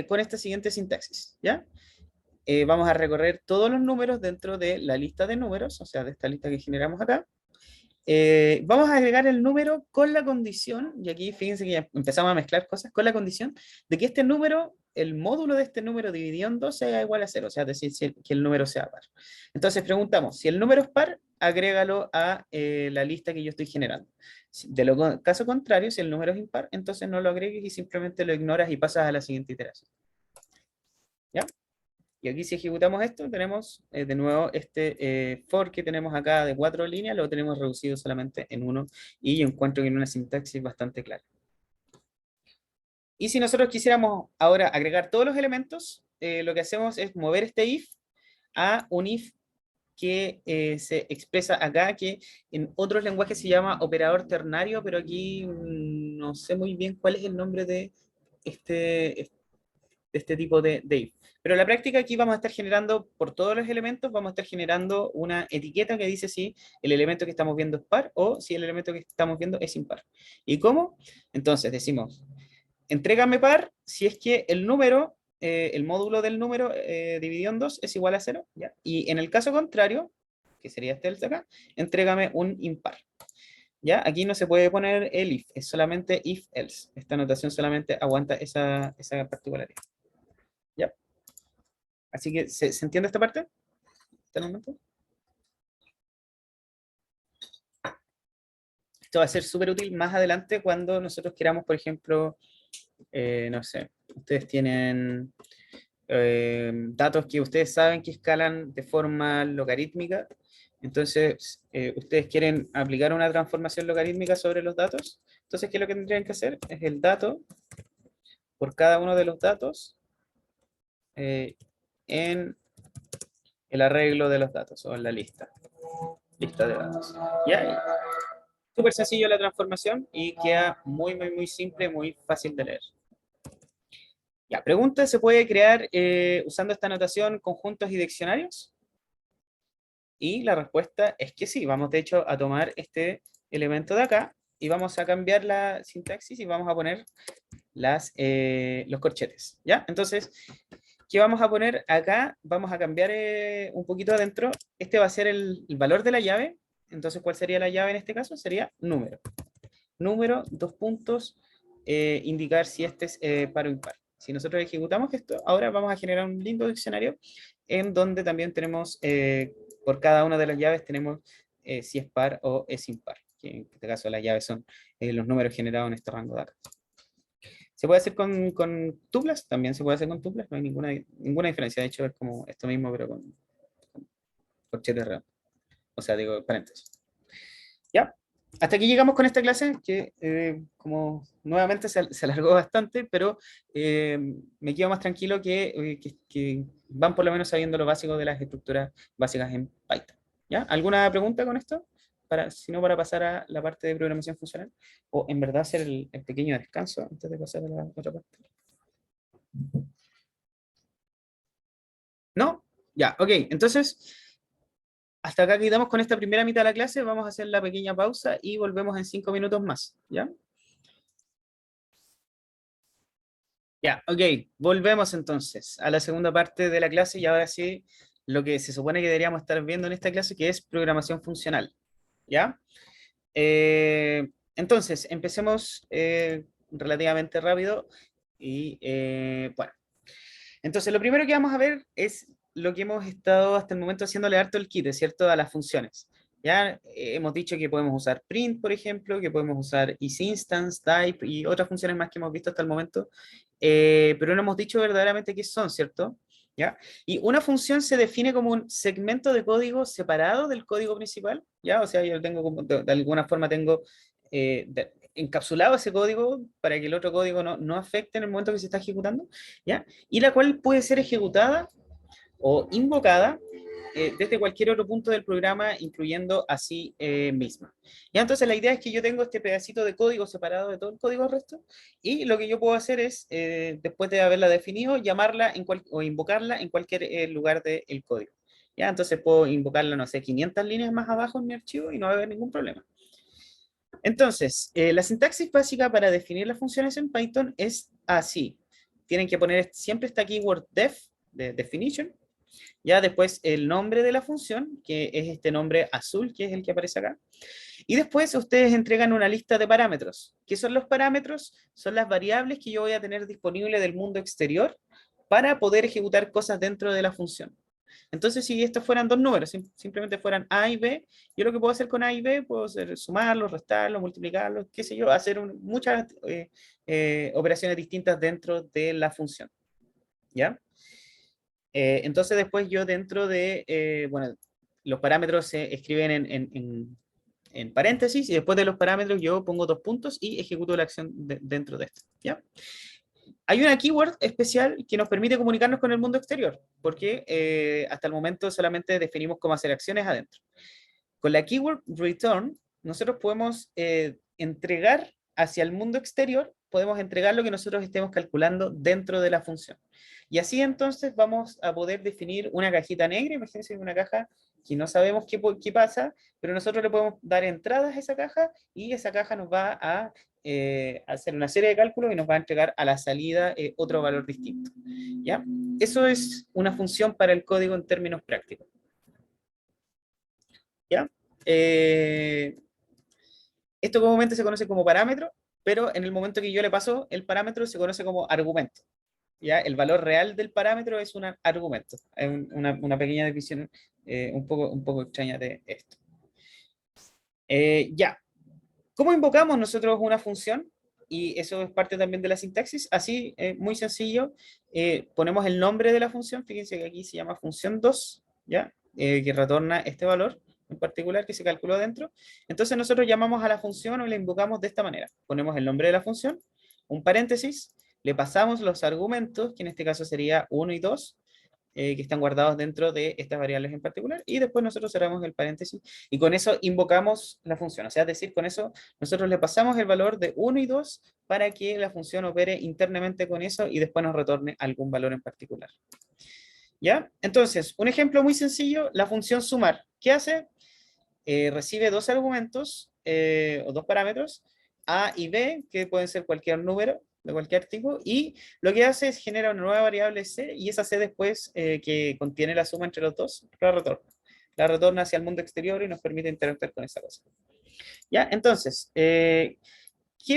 con esta siguiente sintaxis, ¿ya? Vamos a recorrer todos los números dentro de la lista de números, o sea, de esta lista que generamos acá. Vamos a agregar el número con la condición, y aquí fíjense que ya empezamos a mezclar cosas, con la condición de que este número, el módulo de este número dividido en 2 sea igual a 0, o sea, es decir, que el número sea par. Entonces preguntamos, si el número es par, agrégalo a la lista que yo estoy generando. Caso contrario, si el número es impar, entonces no lo agregues y simplemente lo ignoras y pasas a la siguiente iteración. ¿Ya? Y aquí si ejecutamos esto, tenemos de nuevo este for que tenemos acá de 4 líneas, lo tenemos reducido solamente en 1 y yo encuentro que en una sintaxis bastante clara. Y si nosotros quisiéramos ahora agregar todos los elementos, lo que hacemos es mover este if a un if que se expresa acá, que en otros lenguajes se llama operador ternario, pero aquí no sé muy bien cuál es el nombre de este tipo de if. Pero en la práctica aquí vamos a estar generando, por todos los elementos, vamos a estar generando una etiqueta que dice si el elemento que estamos viendo es par o si el elemento que estamos viendo es impar. ¿Y cómo? Entonces decimos, entrégame par si es que el número, el módulo del número dividido en 2 es igual a 0. ¿Ya? Y en el caso contrario, que sería este de acá, entrégame un impar. ¿Ya? Aquí no se puede poner el if, es solamente if else. Esta notación solamente aguanta esa particularidad. ¿Ya? Así que, ¿se entiende esta parte? ¿Hasta el momento? Esto va a ser súper útil más adelante cuando nosotros queramos, por ejemplo, no sé, ustedes tienen datos que ustedes saben que escalan de forma logarítmica. Entonces, ustedes quieren aplicar una transformación logarítmica sobre los datos. Entonces, ¿qué es lo que tendrían que hacer? Es el dato por cada uno de los datos en el arreglo de los datos o en la lista de datos. ¿Ya? Súper sencillo la transformación y queda muy, muy, muy simple, muy fácil de leer. Ya, pregunta, ¿se puede crear usando esta notación conjuntos y diccionarios? Y la respuesta es que sí. Vamos de hecho a tomar este elemento de acá y vamos a cambiar la sintaxis y vamos a poner los corchetes. ¿Ya? Entonces, ¿qué vamos a poner acá? Vamos a cambiar un poquito adentro. Este va a ser el valor de la llave. Entonces, ¿cuál sería la llave en este caso? Sería número. Número, dos puntos, indicar si este es par o impar. Si nosotros ejecutamos esto, ahora vamos a generar un lindo diccionario en donde también tenemos, por cada una de las llaves, tenemos si es par o es impar. Que en este caso las llaves son los números generados en este rango de acá. ¿Se puede hacer con tuplas? También se puede hacer con tuplas, no hay ninguna diferencia. De hecho, es como esto mismo, pero con corchetes real. O sea, digo, paréntesis. ¿Ya? Hasta aquí llegamos con esta clase, que como nuevamente se alargó bastante, pero me quedo más tranquilo que van por lo menos sabiendo lo básico de las estructuras básicas en Python. ¿Ya? ¿Alguna pregunta con esto? Si no, para pasar a la parte de programación funcional, o en verdad hacer el pequeño descanso antes de pasar a la otra parte. ¿No? Ya, ok. Entonces, hasta acá quedamos con esta primera mitad de la clase. Vamos a hacer la pequeña pausa y volvemos en 5 minutos más. ¿Ya? Ya, ok, volvemos entonces a la segunda parte de la clase y ahora sí lo que se supone que deberíamos estar viendo en esta clase, que es programación funcional, ¿ya? Entonces, empecemos relativamente rápido y bueno, entonces lo primero que vamos a ver es lo que hemos estado hasta el momento haciéndole harto el quite, ¿cierto? A las funciones. Ya hemos dicho que podemos usar print, por ejemplo, que podemos usar isInstance, type y otras funciones más que hemos visto hasta el momento, pero no hemos dicho verdaderamente qué son, ¿cierto? ¿Ya? Y una función se define como un segmento de código separado del código principal, ¿ya? O sea, yo tengo de alguna forma tengo encapsulado ese código para que el otro código no afecte en el momento que se está ejecutando, ¿ya? Y la cual puede ser ejecutada o invocada desde cualquier otro punto del programa, incluyendo a sí misma. Ya, entonces la idea es que yo tengo este pedacito de código separado de todo el código resto, y lo que yo puedo hacer es, después de haberla definido, llamarla o invocarla en cualquier lugar del código. Ya, entonces puedo invocarla, no sé, 500 líneas más abajo en mi archivo y no va a haber ningún problema. Entonces, la sintaxis básica para definir las funciones en Python es así. Tienen que poner siempre esta keyword def, de definition, ya después el nombre de la función, que es este nombre azul, que es el que aparece acá. Y después ustedes entregan una lista de parámetros. ¿Qué son los parámetros? Son las variables que yo voy a tener disponible del mundo exterior para poder ejecutar cosas dentro de la función. Entonces, si estos fueran dos números, simplemente fueran A y B, yo lo que puedo hacer con A y B, puedo hacer sumarlos, restarlos, multiplicarlos, qué sé yo, hacer muchas operaciones distintas dentro de la función. ¿Ya? Entonces, después yo dentro de, bueno, los parámetros se escriben en paréntesis y después de los parámetros yo pongo dos puntos y ejecuto la acción dentro de esto. ¿Ya? Hay una keyword especial que nos permite comunicarnos con el mundo exterior, porque hasta el momento solamente definimos cómo hacer acciones adentro. Con la keyword return, nosotros podemos entregar hacia el mundo exterior, podemos entregar lo que nosotros estemos calculando dentro de la función. Y así entonces vamos a poder definir una cajita negra, imagínense una caja que no sabemos qué pasa, pero nosotros le podemos dar entradas a esa caja y esa caja nos va a hacer una serie de cálculos y nos va a entregar a la salida otro valor distinto. ¿Ya? Eso es una función para el código en términos prácticos. ¿Ya? Eh, Esto comúnmente se conoce como parámetro, pero en el momento que yo le paso el parámetro se conoce como argumento. ¿Ya? El valor real del parámetro es un argumento. Es una pequeña definición un poco extraña de esto. Ya. ¿Cómo invocamos nosotros una función? Y eso es parte también de la sintaxis. Así, muy sencillo, ponemos el nombre de la función. Fíjense que aquí se llama función 2, ¿ya? Que retorna este valor en particular que se calculó dentro. Entonces nosotros llamamos a la función o la invocamos de esta manera. Ponemos el nombre de la función, un paréntesis, le pasamos los argumentos, que en este caso sería 1 y 2, que están guardados dentro de estas variables en particular, y después nosotros cerramos el paréntesis, y con eso invocamos la función, o sea, es decir, con eso nosotros le pasamos el valor de 1 y 2 para que la función opere internamente con eso y después nos retorne algún valor en particular. ¿Ya? Entonces, un ejemplo muy sencillo, la función sumar. ¿Qué hace? Recibe dos argumentos o dos parámetros, A y B, que pueden ser cualquier número de cualquier tipo, y lo que hace es generar una nueva variable C, y esa C después, que contiene la suma entre los dos, la retorna. La retorna hacia el mundo exterior y nos permite interactuar con esa cosa. ¿Ya? Entonces, ¿qué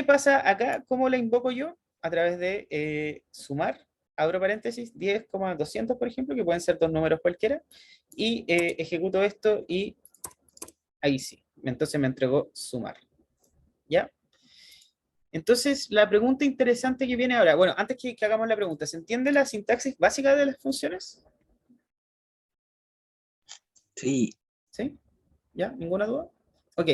pasa acá? ¿Cómo la invoco yo? A través de sumar, abro paréntesis, 10,200, por ejemplo, que pueden ser dos números cualquiera, y ejecuto esto y ahí sí. Entonces me entregó sumar. ¿Ya? Entonces, la pregunta interesante que viene ahora, bueno, antes que hagamos la pregunta, ¿se entiende la sintaxis básica de las funciones? Sí. ¿Sí? ¿Ya? ¿Ninguna duda? Ok.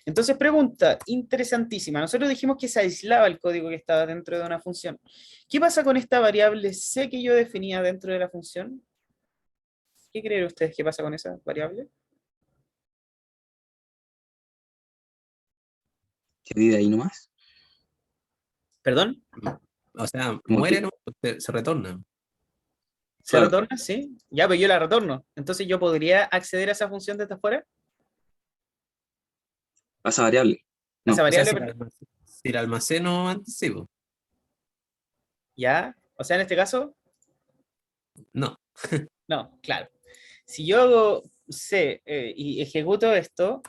Entonces, pregunta interesantísima. Nosotros dijimos que se aislaba el código que estaba dentro de una función. ¿Qué pasa con esta variable C que yo definía dentro de la función? ¿Qué creen ustedes que pasa con esa variable? ¿Qué vive ahí nomás? ¿Perdón? O sea, Como muere, que, ¿no? Se retorna. ¿Se claro, retorna? Sí. Ya, pero yo la retorno. Entonces, ¿yo podría acceder a esa función desde afuera? pasa variable. A esa No, O sea, variable, si la almaceno antes, sí, po. ya. O sea, en este caso, No. no, claro. Si yo hago C y ejecuto esto,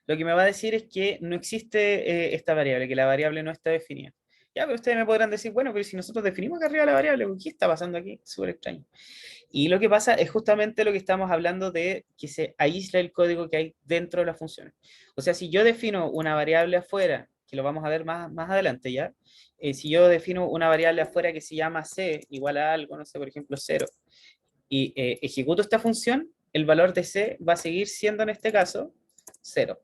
lo que me va a decir es que no existe esta variable, que la variable no está definida. Ya, pero ustedes me podrán decir, bueno, pero si nosotros definimos acá arriba la variable, ¿qué está pasando aquí? Súper extraño. Y lo que pasa es justamente lo que estamos hablando de que se aísla el código que hay dentro de las funciones. O sea, si yo defino una variable afuera, que lo vamos a ver más adelante ya, si yo defino una variable afuera que se llama c igual a algo, no sé, por ejemplo, 0, y ejecuto esta función, el valor de c va a seguir siendo en este caso 0.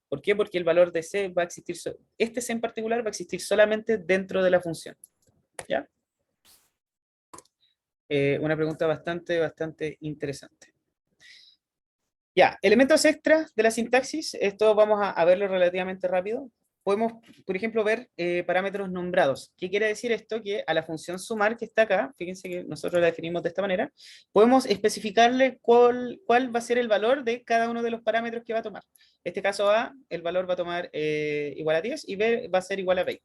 ¿Por qué? Porque el valor de c va a existir, este c en particular va a existir solamente dentro de la función. ¿Ya? Una pregunta bastante interesante. Ya, elementos extras de la sintaxis, esto vamos a verlo relativamente rápido. Podemos, por ejemplo, ver parámetros nombrados. ¿Qué quiere decir esto? Que a la función sumar que está acá, fíjense que nosotros la definimos de esta manera, podemos especificarle cuál va a ser el valor de cada uno de los parámetros que va a tomar. En este caso A, el valor va a tomar igual a 10 y B va a ser igual a 20.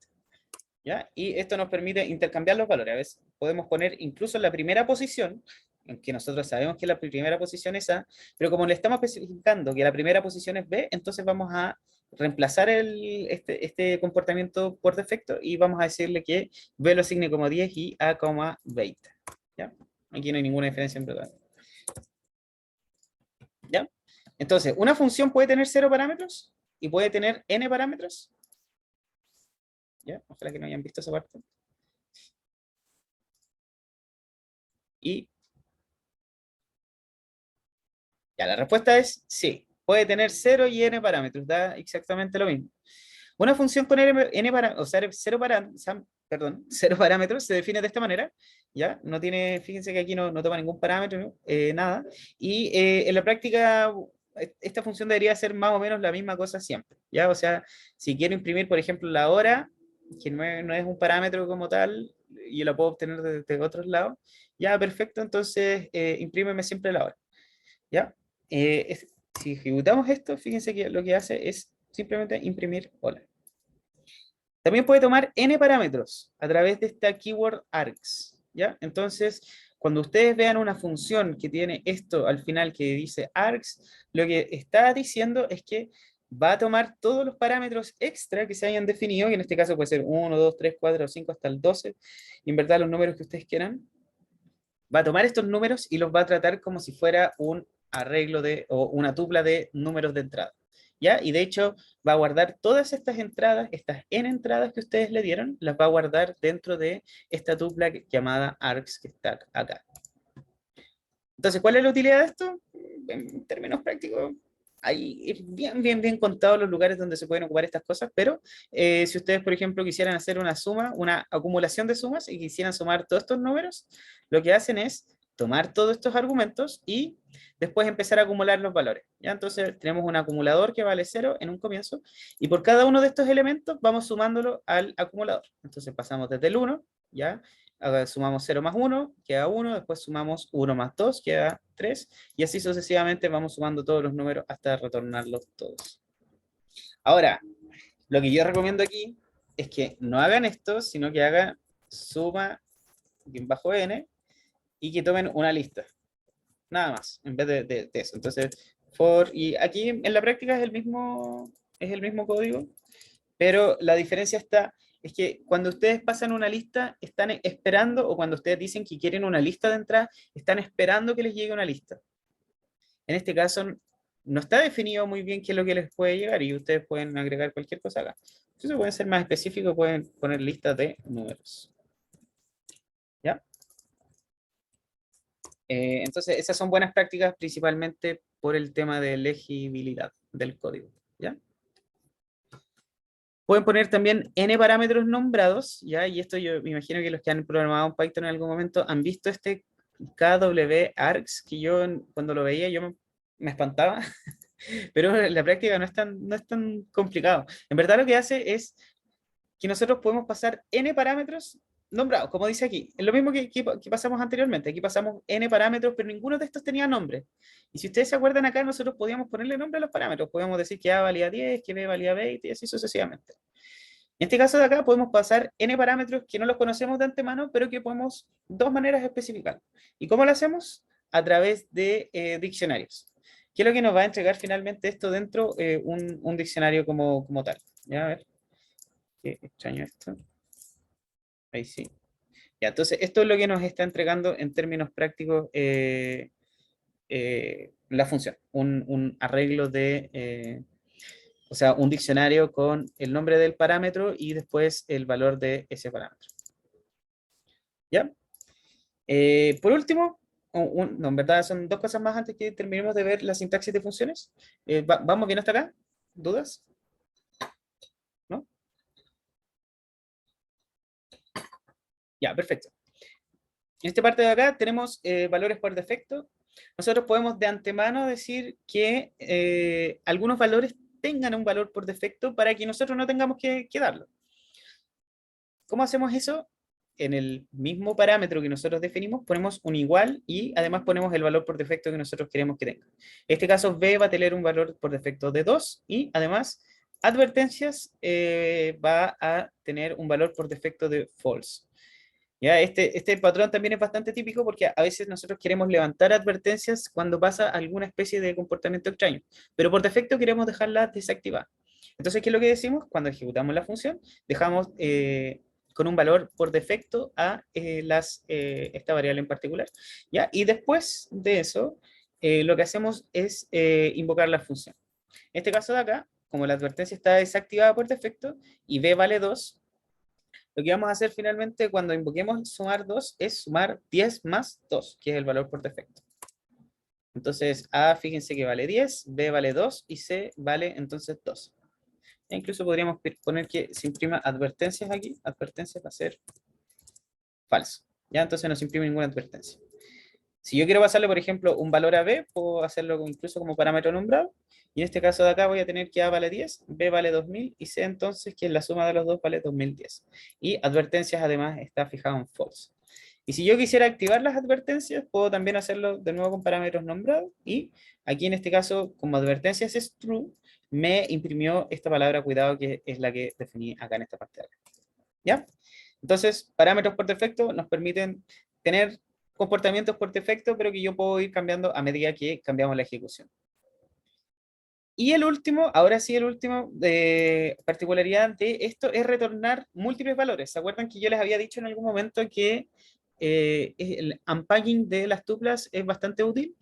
¿Ya? Y esto nos permite intercambiar los valores. A veces podemos poner incluso en la primera posición, aunque nosotros sabemos que la primera posición es A, pero como le estamos especificando que la primera posición es B, entonces vamos a reemplazar este comportamiento por defecto y vamos a decirle que B lo asigne como 10 y A como 20. ¿Ya? Aquí no hay ninguna diferencia en verdad. ¿Ya? Entonces, una función puede tener 0 parámetros y puede tener n parámetros. ¿Ya? Ojalá que no hayan visto esa parte. Y ya, la respuesta es sí. Puede tener 0 y n parámetros, da exactamente lo mismo. Una función con n parámetros, o sea, 0 parámetros se define de esta manera, ¿ya? No tiene, fíjense que aquí no toma ningún parámetro, ¿no? Nada. Y en la práctica, esta función debería ser más o menos la misma cosa siempre, ¿ya? O sea, si quiero imprimir, por ejemplo, la hora, que no es un parámetro como tal, y yo la puedo obtener desde otros lados, ya, perfecto, entonces imprímeme siempre la hora. ¿Ya? Si ejecutamos esto, fíjense que lo que hace es simplemente imprimir hola. También puede tomar n parámetros a través de esta keyword args, ¿ya? Entonces, cuando ustedes vean una función que tiene esto al final que dice args, lo que está diciendo es que va a tomar todos los parámetros extra que se hayan definido, que en este caso puede ser 1, 2, 3, 4, 5 hasta el 12, en verdad los números que ustedes quieran, va a tomar estos números y los va a tratar como si fuera un arreglo o una tupla de números de entrada. ¿Ya? Y de hecho va a guardar todas estas entradas, estas n entradas que ustedes le dieron, las va a guardar dentro de esta tupla llamada args que está acá. Entonces, ¿cuál es la utilidad de esto? En términos prácticos, hay bien contados los lugares donde se pueden ocupar estas cosas, pero si ustedes, por ejemplo, quisieran hacer una suma, una acumulación de sumas y quisieran sumar todos estos números, lo que hacen es tomar todos estos argumentos y después empezar a acumular los valores. ¿Ya? Entonces tenemos un acumulador que vale 0 en un comienzo y por cada uno de estos elementos vamos sumándolo al acumulador. Entonces pasamos desde el 1, ¿ya? Ahora sumamos 0 más 1, queda 1, después sumamos 1 más 2, queda 3, y así sucesivamente vamos sumando todos los números hasta retornarlos todos. Ahora, lo que yo recomiendo aquí es que no hagan esto, sino que hagan suma bien bajo n y que tomen una lista, nada más, en vez de eso. Entonces, y aquí en la práctica es el mismo código, pero la diferencia es que cuando ustedes pasan una lista, están esperando, o cuando ustedes dicen que quieren una lista de entrada, están esperando que les llegue una lista. En este caso, no está definido muy bien qué es lo que les puede llegar y ustedes pueden agregar cualquier cosa acá. Entonces pueden ser más específicos, pueden poner listas de números. ¿Ya? Entonces, esas son buenas prácticas principalmente por el tema de legibilidad del código. ¿Ya? Pueden poner también n parámetros nombrados, ¿ya? Y esto yo me imagino que los que han programado en Python en algún momento han visto este KW-args, que yo cuando lo veía yo me espantaba, pero en la práctica no es tan complicado. En verdad lo que hace es que nosotros podemos pasar n parámetros nombrados, como dice aquí. Es lo mismo que pasamos anteriormente. Aquí pasamos n parámetros, pero ninguno de estos tenía nombre. Y si ustedes se acuerdan acá, nosotros podíamos ponerle nombre a los parámetros. Podíamos decir que A valía 10, que B valía 20 y así sucesivamente. En este caso de acá podemos pasar n parámetros que no los conocemos de antemano, pero que podemos dos maneras especificar. ¿Y cómo lo hacemos? A través de diccionarios. ¿Qué es lo que nos va a entregar finalmente esto dentro un diccionario como tal? Ya, a ver. Qué extraño esto. Ahí sí. Ya, entonces, esto es lo que nos está entregando en términos prácticos la función. Un arreglo de, o sea, un diccionario con el nombre del parámetro y después el valor de ese parámetro. ¿Ya? Por último, no, en verdad son dos cosas más antes que terminemos de ver la sintaxis de funciones. ¿Vamos bien hasta acá? ¿Dudas? ¿No? Ya, perfecto. En esta parte de acá tenemos valores por defecto. Nosotros podemos de antemano decir que algunos valores tengan un valor por defecto para que nosotros no tengamos que darlo. ¿Cómo hacemos eso? En el mismo parámetro que nosotros definimos, ponemos un igual y además ponemos el valor por defecto que nosotros queremos que tenga. En este caso, B va a tener un valor por defecto de 2 y además, advertencias va a tener un valor por defecto de false. ¿Ya? Este patrón también es bastante típico porque a veces nosotros queremos levantar advertencias cuando pasa alguna especie de comportamiento extraño, pero por defecto queremos dejarla desactivada. Entonces, ¿qué es lo que decimos? Cuando ejecutamos la función, dejamos con un valor por defecto a esta variable en particular. ¿Ya? Y después de eso, lo que hacemos es invocar la función. En este caso de acá, como la advertencia está desactivada por defecto y b vale 2, lo que vamos a hacer finalmente cuando invoquemos sumar 2 es sumar 10 más 2, que es el valor por defecto. Entonces, A, fíjense que vale 10, B vale 2 y C vale entonces 2. E incluso podríamos poner que se imprima advertencias aquí. Advertencias va a ser falso. Ya, entonces no se imprime ninguna advertencia. Si yo quiero pasarle, por ejemplo, un valor a B, puedo hacerlo incluso como parámetro nombrado. Y en este caso de acá voy a tener que A vale 10, B vale 2000 y C entonces que la suma de los dos vale 2010. Y advertencias además está fijado en false. Y si yo quisiera activar las advertencias, puedo también hacerlo de nuevo con parámetros nombrados. Y aquí en este caso, como advertencias es true, me imprimió esta palabra cuidado que es la que definí acá en esta parte de acá. ¿Ya? Entonces, parámetros por defecto nos permiten tener comportamientos por defecto, pero que yo puedo ir cambiando a medida que cambiamos la ejecución. Y el último, ahora sí el último particularidad de esto es retornar múltiples valores. ¿Se acuerdan que yo les había dicho en algún momento que el unpacking de las tuplas es bastante útil?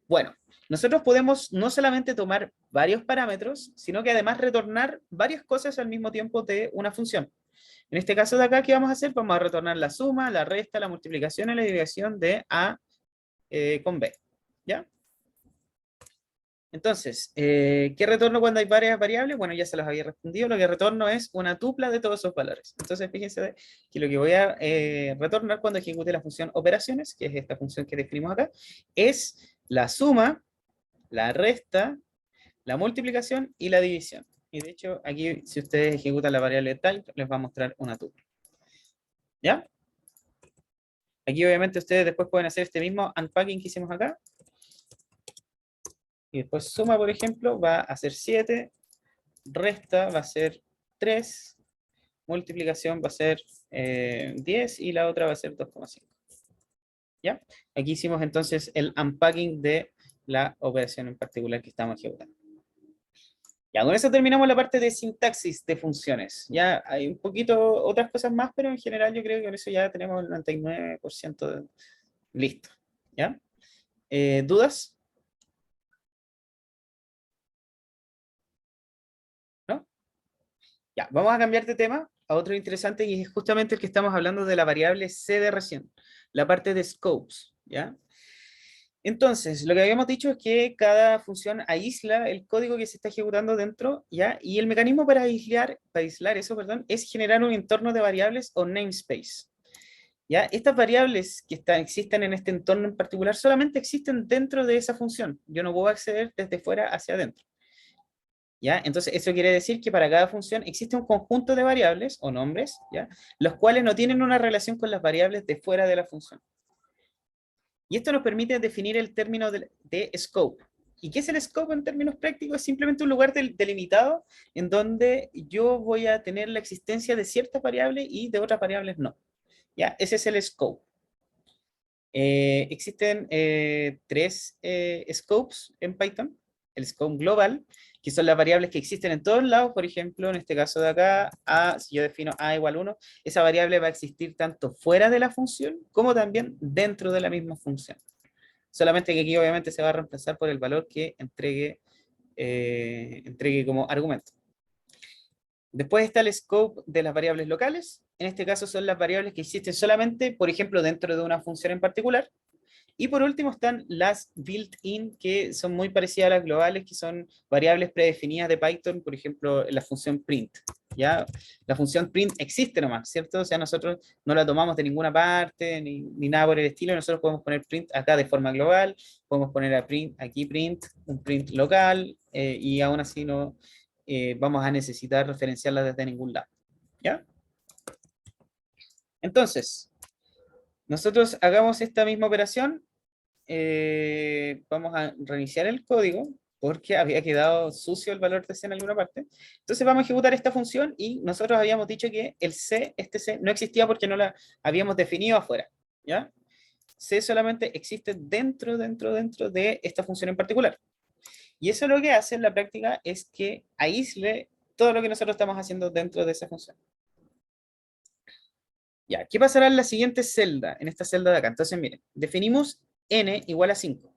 Bueno, nosotros podemos no solamente tomar varios parámetros, sino que además retornar varias cosas al mismo tiempo de una función. En este caso de acá, ¿qué vamos a hacer? Vamos a retornar la suma, la resta, la multiplicación y la división de A con B. ¿Ya? Entonces, ¿qué retorno cuando hay varias variables? Bueno, ya se los había respondido. Lo que retorno es una tupla de todos esos valores. Entonces, fíjense que lo que voy a retornar cuando ejecute la función operaciones, que es esta función que definimos acá, es la suma, la resta, la multiplicación y la división. Y de hecho, aquí, si ustedes ejecutan la variable type, les va a mostrar una tupla. ¿Ya? Aquí obviamente ustedes después pueden hacer este mismo unpacking que hicimos acá. Y después suma, por ejemplo, va a ser 7, resta va a ser 3, multiplicación va a ser 10 y la otra va a ser 2,5. ¿Ya? Aquí hicimos entonces el unpacking de la operación en particular que estamos ejecutando. Ya, con eso terminamos la parte de sintaxis de funciones. Ya hay un poquito otras cosas más, pero en general yo creo que con eso ya tenemos el 99% listo. ¿Ya? ¿Dudas? ¿No? Ya, vamos a cambiar de tema a otro interesante y es justamente el que estamos hablando de la variable C de recién, la parte de scopes, ¿ya? Entonces, lo que habíamos dicho es que cada función aísla el código que se está ejecutando dentro, ¿ya? Y el mecanismo para aislar eso, perdón, es generar un entorno de variables o namespace. ¿Ya? Estas variables que existen en este entorno en particular solamente existen dentro de esa función. Yo no puedo acceder desde fuera hacia adentro. ¿Ya? Entonces, eso quiere decir que para cada función existe un conjunto de variables o nombres, ¿ya? Los cuales no tienen una relación con las variables de fuera de la función. Y esto nos permite definir el término de scope. ¿Y qué es el scope en términos prácticos? Es simplemente un lugar delimitado en donde yo voy a tener la existencia de ciertas variables y de otras variables no. ¿Ya? Ese es el scope. Existen tres scopes en Python. El scope global, que son las variables que existen en todos lados. Por ejemplo, en este caso de acá, si yo defino a igual 1, esa variable va a existir tanto fuera de la función como también dentro de la misma función. Solamente que aquí obviamente se va a reemplazar por el valor que entregue como argumento. Después está el scope de las variables locales. En este caso son las variables que existen solamente, por ejemplo, dentro de una función en particular. Y por último están las built-in, que son muy parecidas a las globales, que son variables predefinidas de Python, por ejemplo, la función print. ¿Ya? La función print existe nomás, ¿cierto? O sea, nosotros no la tomamos de ninguna parte, ni nada por el estilo. Nosotros podemos poner print acá de forma global, podemos poner aquí print, un print local, y aún así no vamos a necesitar referenciarla desde ningún lado. ¿Ya? Entonces, nosotros hagamos esta misma operación. Vamos a reiniciar el código porque había quedado sucio el valor de C en alguna parte. Entonces vamos a ejecutar esta función y nosotros habíamos dicho que el C, este C, no existía porque no la habíamos definido afuera. ¿Ya? C solamente existe dentro de esta función en particular. Y eso lo que hace en la práctica es que aísle todo lo que nosotros estamos haciendo dentro de esa función. Ya, ¿qué pasará en la siguiente celda? En esta celda de acá. Entonces, miren, definimos n igual a 5.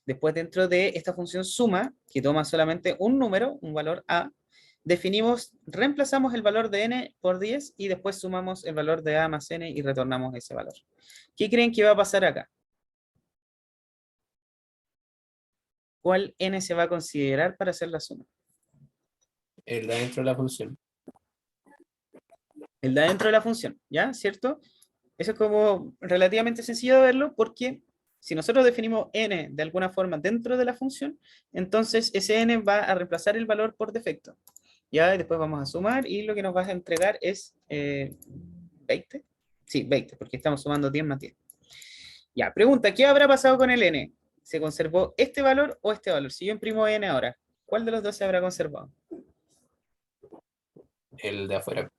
Después, dentro de esta función suma, que toma solamente un número, un valor a, reemplazamos el valor de n por 10 y después sumamos el valor de a más n y retornamos ese valor. ¿Qué creen que va a pasar acá? ¿Cuál n se va a considerar para hacer la suma? El de adentro de la función. El de adentro de la función, ¿ya? ¿Cierto? Eso es como relativamente sencillo de verlo porque si nosotros definimos n de alguna forma dentro de la función, entonces ese n va a reemplazar el valor por defecto. Ya, y después vamos a sumar y lo que nos va a entregar es 20. Sí, 20, porque estamos sumando 10 más 10. Ya, pregunta, ¿qué habrá pasado con el n? ¿Se conservó este valor o este valor? Si yo imprimo n ahora, ¿cuál de los dos se habrá conservado? El de afuera.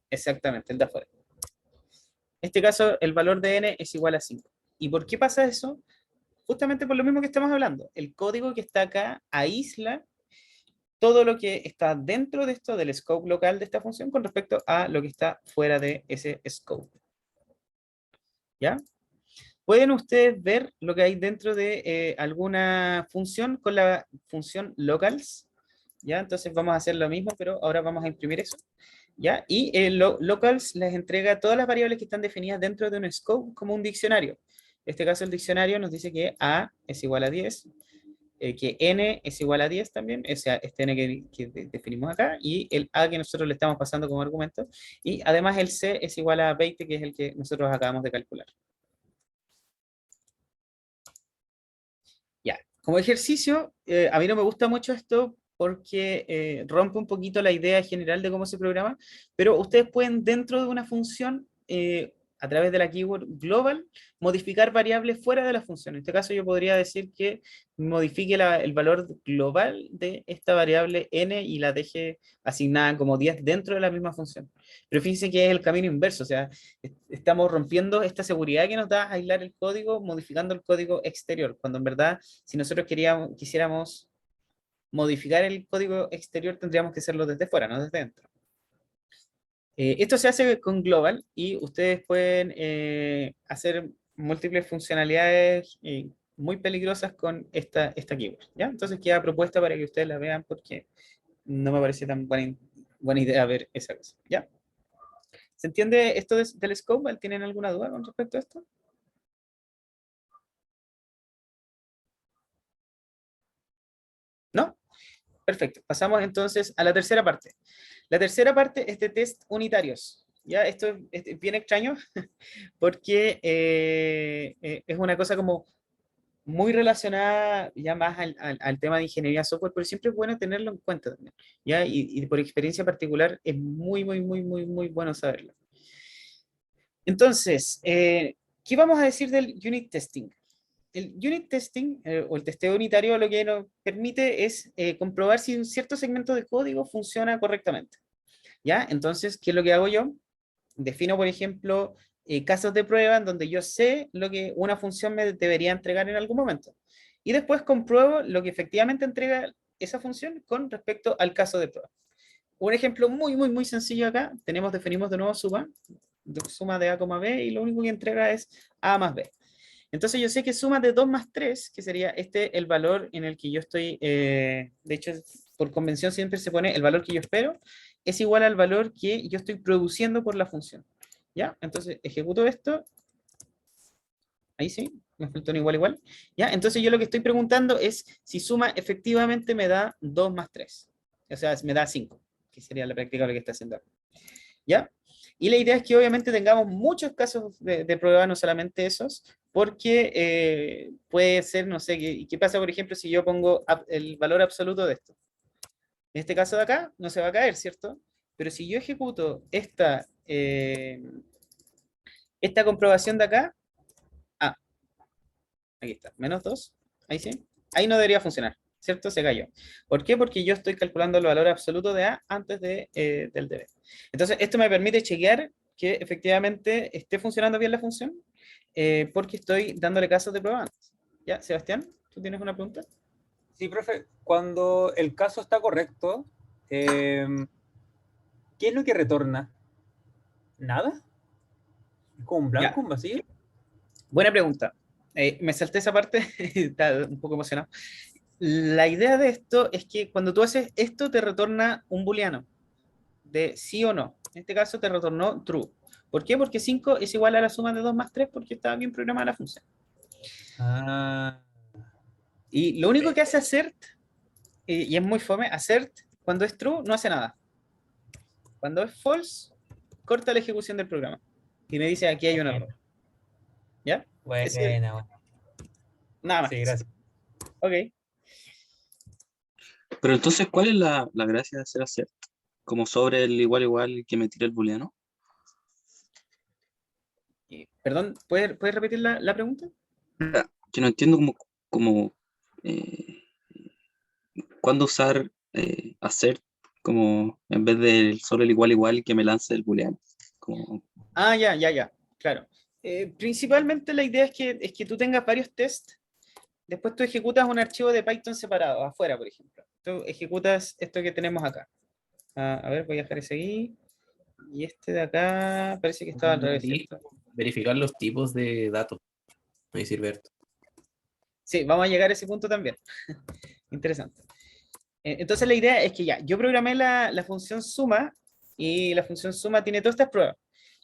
Exactamente, el de afuera. En este caso, el valor de n es igual a 5. ¿Y por qué pasa eso? Justamente por lo mismo que estamos hablando. El código que está acá aísla todo lo que está dentro de esto, del scope local de esta función, con respecto a lo que está fuera de ese scope. ¿Ya? Pueden ustedes ver lo que hay dentro de alguna función con la función locals. ¿Ya? Entonces vamos a hacer lo mismo, pero ahora vamos a imprimir eso. ¿Ya? Y locals les entrega todas las variables que están definidas dentro de un scope como un diccionario. En este caso el diccionario nos dice que A es igual a 10, que n es igual a 10 también, o sea, este n que definimos acá, y el a que nosotros le estamos pasando como argumento, y además el c es igual a 20, que es el que nosotros acabamos de calcular. Ya, como ejercicio, a mí no me gusta mucho esto porque rompe un poquito la idea general de cómo se programa, pero ustedes pueden dentro de una función, a través de la keyword global, modificar variables fuera de la función. En este caso yo podría decir que modifique el valor global de esta variable n y la deje asignada como 10 dentro de la misma función. Pero fíjense que es el camino inverso, o sea, estamos rompiendo esta seguridad que nos da aislar el código, modificando el código exterior, cuando en verdad, si nosotros quisiéramos modificar el código exterior, tendríamos que hacerlo desde fuera, no desde dentro. Esto se hace con Global y ustedes pueden hacer múltiples funcionalidades muy peligrosas con esta keyword, ¿ya? Entonces queda propuesta para que ustedes la vean porque no me parece tan buena idea ver esa cosa, ¿ya? ¿Se entiende esto del scope? ¿Tienen alguna duda con respecto a esto? Perfecto. Pasamos entonces a la tercera parte. La tercera parte es de test unitarios. Ya, esto es bien extraño porque es una cosa como muy relacionada ya más al tema de ingeniería software, pero siempre es bueno tenerlo en cuenta también. ¿Ya? Y por experiencia particular es muy, muy, muy, muy, muy bueno saberlo. Entonces, ¿qué vamos a decir del unit testing? El unit testing o el testeo unitario lo que nos permite es comprobar si un cierto segmento de código funciona correctamente. ¿Ya? Entonces, ¿qué es lo que hago yo? Defino, por ejemplo, casos de prueba en donde yo sé lo que una función me debería entregar en algún momento. Y después compruebo lo que efectivamente entrega esa función con respecto al caso de prueba. Un ejemplo muy, muy, muy sencillo acá. Definimos de nuevo suma de A, B, y lo único que entrega es A más B. Entonces yo sé que suma de 2 más 3, que sería el valor en el que yo estoy, de hecho, por convención siempre se pone el valor que yo espero, es igual al valor que yo estoy produciendo por la función. ¿Ya? Entonces ejecuto esto. Ahí sí, me faltó un igual igual. ¿Ya? Entonces yo lo que estoy preguntando es si suma efectivamente me da 2 más 3. O sea, me da 5, que sería la práctica lo que está haciendo. ¿Ya? Y la idea es que obviamente tengamos muchos casos de prueba, no solamente esos, porque puede ser, no sé, ¿qué pasa, por ejemplo, si yo pongo el valor absoluto de esto? En este caso de acá, no se va a caer, ¿cierto? Pero si yo ejecuto esta comprobación de acá, ah, aquí está, -2, ahí sí, ahí no debería funcionar, ¿cierto? Se cayó. ¿Por qué? Porque yo estoy calculando el valor absoluto de A antes del de B. Entonces, esto me permite chequear que efectivamente esté funcionando bien la función, porque estoy dándole casos de prueba antes. ¿Ya, Sebastián? ¿Tú tienes una pregunta? Sí, profe, cuando el caso está correcto, ¿qué es lo que retorna? ¿Nada? ¿Es como un Ya, blanco, un vacío? buena pregunta. Me salté esa parte, estaba un poco emocionado. La idea de esto es que cuando tú haces esto te retorna un booleano de sí o no. En este caso te retornó true. ¿Por qué? Porque 5 es igual a la suma de 2 más 3 porque estaba bien programada la función. Ah, Y lo único que hace assert, y es muy fome, assert cuando es true no hace nada. Cuando es false, corta la ejecución del programa. Y me dice aquí hay un error. ¿Ya? buena. Nada más Sí, que eso. gracias. Ok. Pero entonces, ¿cuál es la gracia de hacer hacer? Como sobre el igual igual que me tira el booleano. Perdón, ¿puedes repetir la pregunta? Que no entiendo como eh, cuándo usar hacer como en vez del solo el igual igual que me lance el booleano. Como, Ah, ya, claro. Principalmente la idea es que tú tengas varios tests. Después tú ejecutas un archivo de Python separado, afuera, por ejemplo. Tú ejecutas esto que tenemos acá. A ver, voy a dejar ese ahí. Y este de acá parece que estaba al revés, ¿cierto? Verificar los tipos de datos. Me dice Alberto. Sí, vamos a llegar a ese punto también. Interesante. Entonces la idea es que ya, yo programé la función suma y la función suma tiene todas estas pruebas.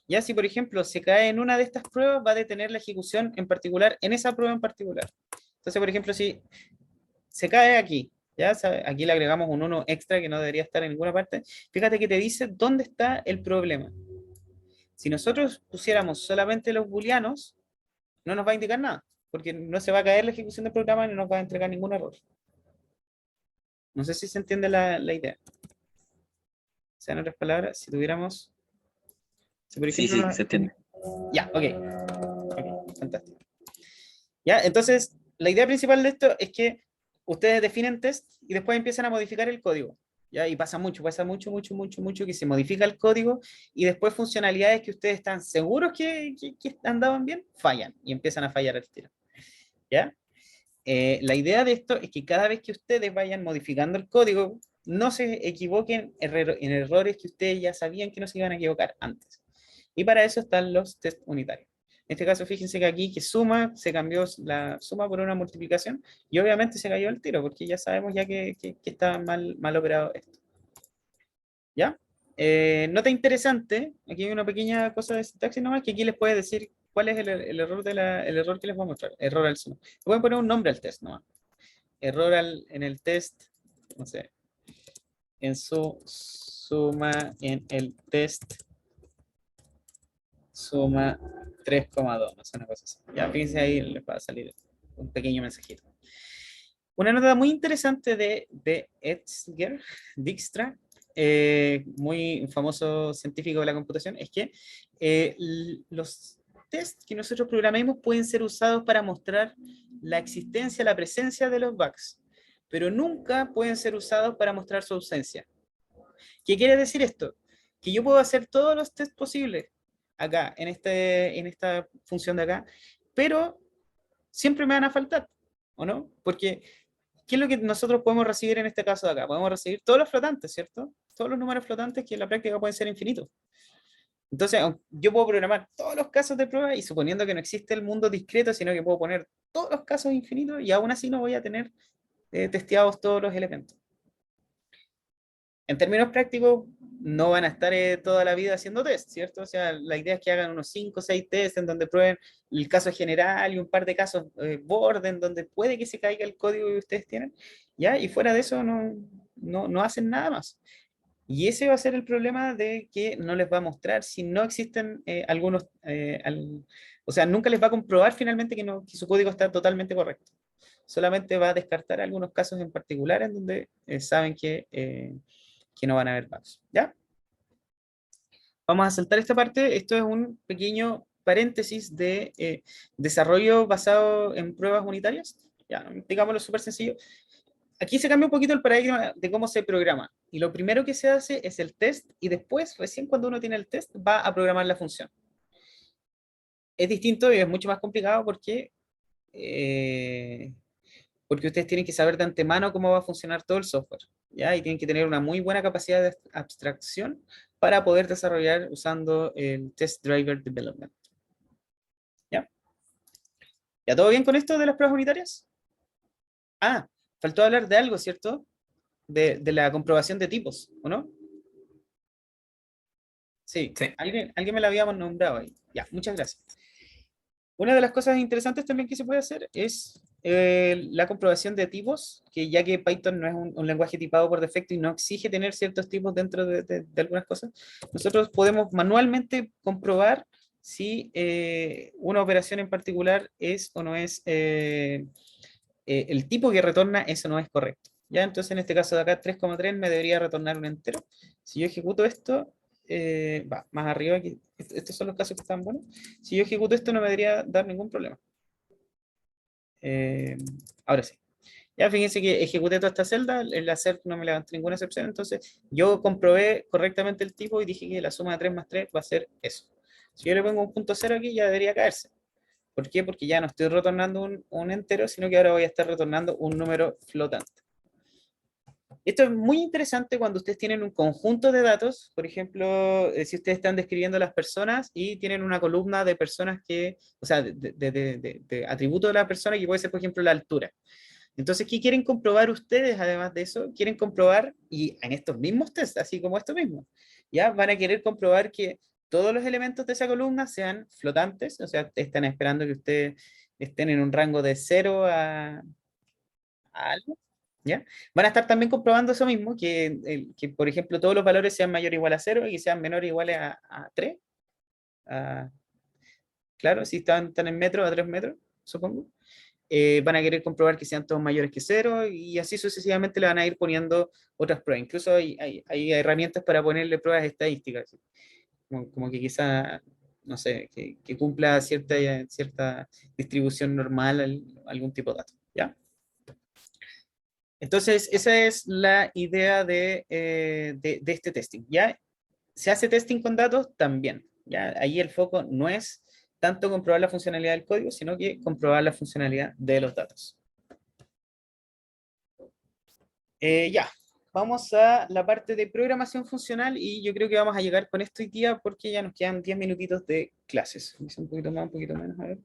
Ya si por ejemplo se cae en una de estas pruebas, va a detener la ejecución en particular, en esa prueba en particular. Entonces, por ejemplo, si se cae aquí, ya aquí le agregamos un 1 extra que no debería estar en ninguna parte, fíjate que te dice dónde está el problema. Si nosotros pusiéramos solamente los booleanos, no nos va a indicar nada, porque no se va a caer la ejecución del programa y no nos va a entregar ningún error. No sé si se entiende la idea. O sea, en otras palabras, si tuviéramos, si por sí, ejemplo, sí, se entiende. ya, ok, fantástico. Ya, entonces, la idea principal de esto es que ustedes definen test y después empiezan a modificar el código. ¿Ya? Y pasa mucho que se modifica el código y después funcionalidades que ustedes están seguros que andaban bien, fallan y empiezan a fallar al tiro. ¿Ya? La idea de esto es que cada vez que ustedes vayan modificando el código, no se equivoquen en errores que ustedes ya sabían que no se iban a equivocar antes. Y para eso están los test unitarios. En este caso, fíjense que aquí que suma, se cambió la suma por una multiplicación y obviamente se cayó el tiro porque ya sabemos ya que está mal operado esto. ¿Ya? Nota interesante, aquí hay una pequeña cosa de sintaxis nomás, que aquí les puede decir cuál es el error, el error que les voy a mostrar, error al suma. Le pueden poner un nombre al test nomás. Error en el test, no sé, en su suma en el test suma 3,2, no sé, una cosa así. Ya, fíjense ahí, les va a salir un pequeño mensajito. Una nota muy interesante de Edsger Dijkstra, muy famoso científico de la computación, es que los tests que nosotros programemos pueden ser usados para mostrar la existencia, la presencia de los bugs, pero nunca pueden ser usados para mostrar su ausencia. ¿Qué quiere decir esto? Que yo puedo hacer todos los tests posibles acá, en esta función de acá, pero siempre me van a faltar, ¿o no? Porque, ¿qué es lo que nosotros podemos recibir en este caso de acá? Podemos recibir todos los flotantes, ¿cierto? Todos los números flotantes que en la práctica pueden ser infinitos. Entonces, yo puedo programar todos los casos de prueba y suponiendo que no existe el mundo discreto, sino que puedo poner todos los casos infinitos y aún así no voy a tener testeados todos los elementos. En términos prácticos, no van a estar toda la vida haciendo test, ¿cierto? O sea, la idea es que hagan unos 5 o 6 tests en donde prueben el caso general y un par de casos borde en donde puede que se caiga el código que ustedes tienen, ¿ya? Y fuera de eso no hacen nada más. Y ese va a ser el problema de que no les va a mostrar si no existen algunos, o sea, nunca les va a comprobar finalmente que su código está totalmente correcto. Solamente va a descartar algunos casos en particular en donde saben que no van a haber bugs, ¿ya? Vamos a saltar esta parte. Esto es un pequeño paréntesis de desarrollo basado en pruebas unitarias. Ya, digámoslo súper sencillo. Aquí se cambia un poquito el paradigma de cómo se programa. Y lo primero que se hace es el test y después, recién cuando uno tiene el test, va a programar la función. Es distinto y es mucho más complicado porque ustedes tienen que saber de antemano cómo va a funcionar todo el software, ¿ya? Y tienen que tener una muy buena capacidad de abstracción para poder desarrollar usando el Test Driver Development. ¿Ya? ¿Ya todo bien con esto de las pruebas unitarias? Ah, faltó hablar de algo, ¿cierto? De la comprobación de tipos, ¿o no? Sí, Sí. alguien me la habíamos nombrado ahí. Ya, muchas gracias. Una de las cosas interesantes también que se puede hacer es la comprobación de tipos, que ya que Python no es un lenguaje tipado por defecto y no exige tener ciertos tipos dentro de algunas cosas, nosotros podemos manualmente comprobar si una operación en particular es o no es, el tipo que retorna, eso no es correcto. ¿Ya? Entonces en este caso de acá 3,3 me debería retornar un entero. Si yo ejecuto esto, va, más arriba, aquí, estos son los casos que están buenos. Si yo ejecuto esto no me debería dar ningún problema. Ahora sí. Ya fíjense que ejecuté toda esta celda, el hacer no me levantó ninguna excepción, entonces yo comprobé correctamente el tipo y dije que la suma de 3 más 3 va a ser eso. Si yo le pongo un punto cero aquí, ya debería caerse. ¿Por qué? Porque ya no estoy retornando un entero, sino que ahora voy a estar retornando un número flotante. Esto es muy interesante cuando ustedes tienen un conjunto de datos, por ejemplo, si ustedes están describiendo a las personas y tienen una columna de personas que, o sea, de atributo de la persona que puede ser, por ejemplo, la altura. Entonces, ¿qué quieren comprobar ustedes, además de eso? Quieren comprobar, y en estos mismos tests, así como esto mismo, ya van a querer comprobar que todos los elementos de esa columna sean flotantes, o sea, están esperando que ustedes estén en un rango de 0 a algo, ¿ya? Van a estar también comprobando eso mismo, que por ejemplo todos los valores sean mayor o igual a 0 y que sean menor o iguales a 3. Claro, si están en metros, a 3 metros, supongo. Van a querer comprobar que sean todos mayores que 0 y así sucesivamente le van a ir poniendo otras pruebas. Incluso hay herramientas para ponerle pruebas estadísticas, como que quizá, no sé, que cumpla cierta distribución normal algún tipo de dato, ¿ya? Entonces, esa es la idea de este testing. ¿Ya? ¿Se hace testing con datos? También. ¿Ya? Ahí el foco no es tanto comprobar la funcionalidad del código, sino que comprobar la funcionalidad de los datos. Ya, vamos a la parte de programación funcional y yo creo que vamos a llegar con esto hoy día porque ya nos quedan 10 minutitos de clases. Un poquito más, un poquito menos, a ver.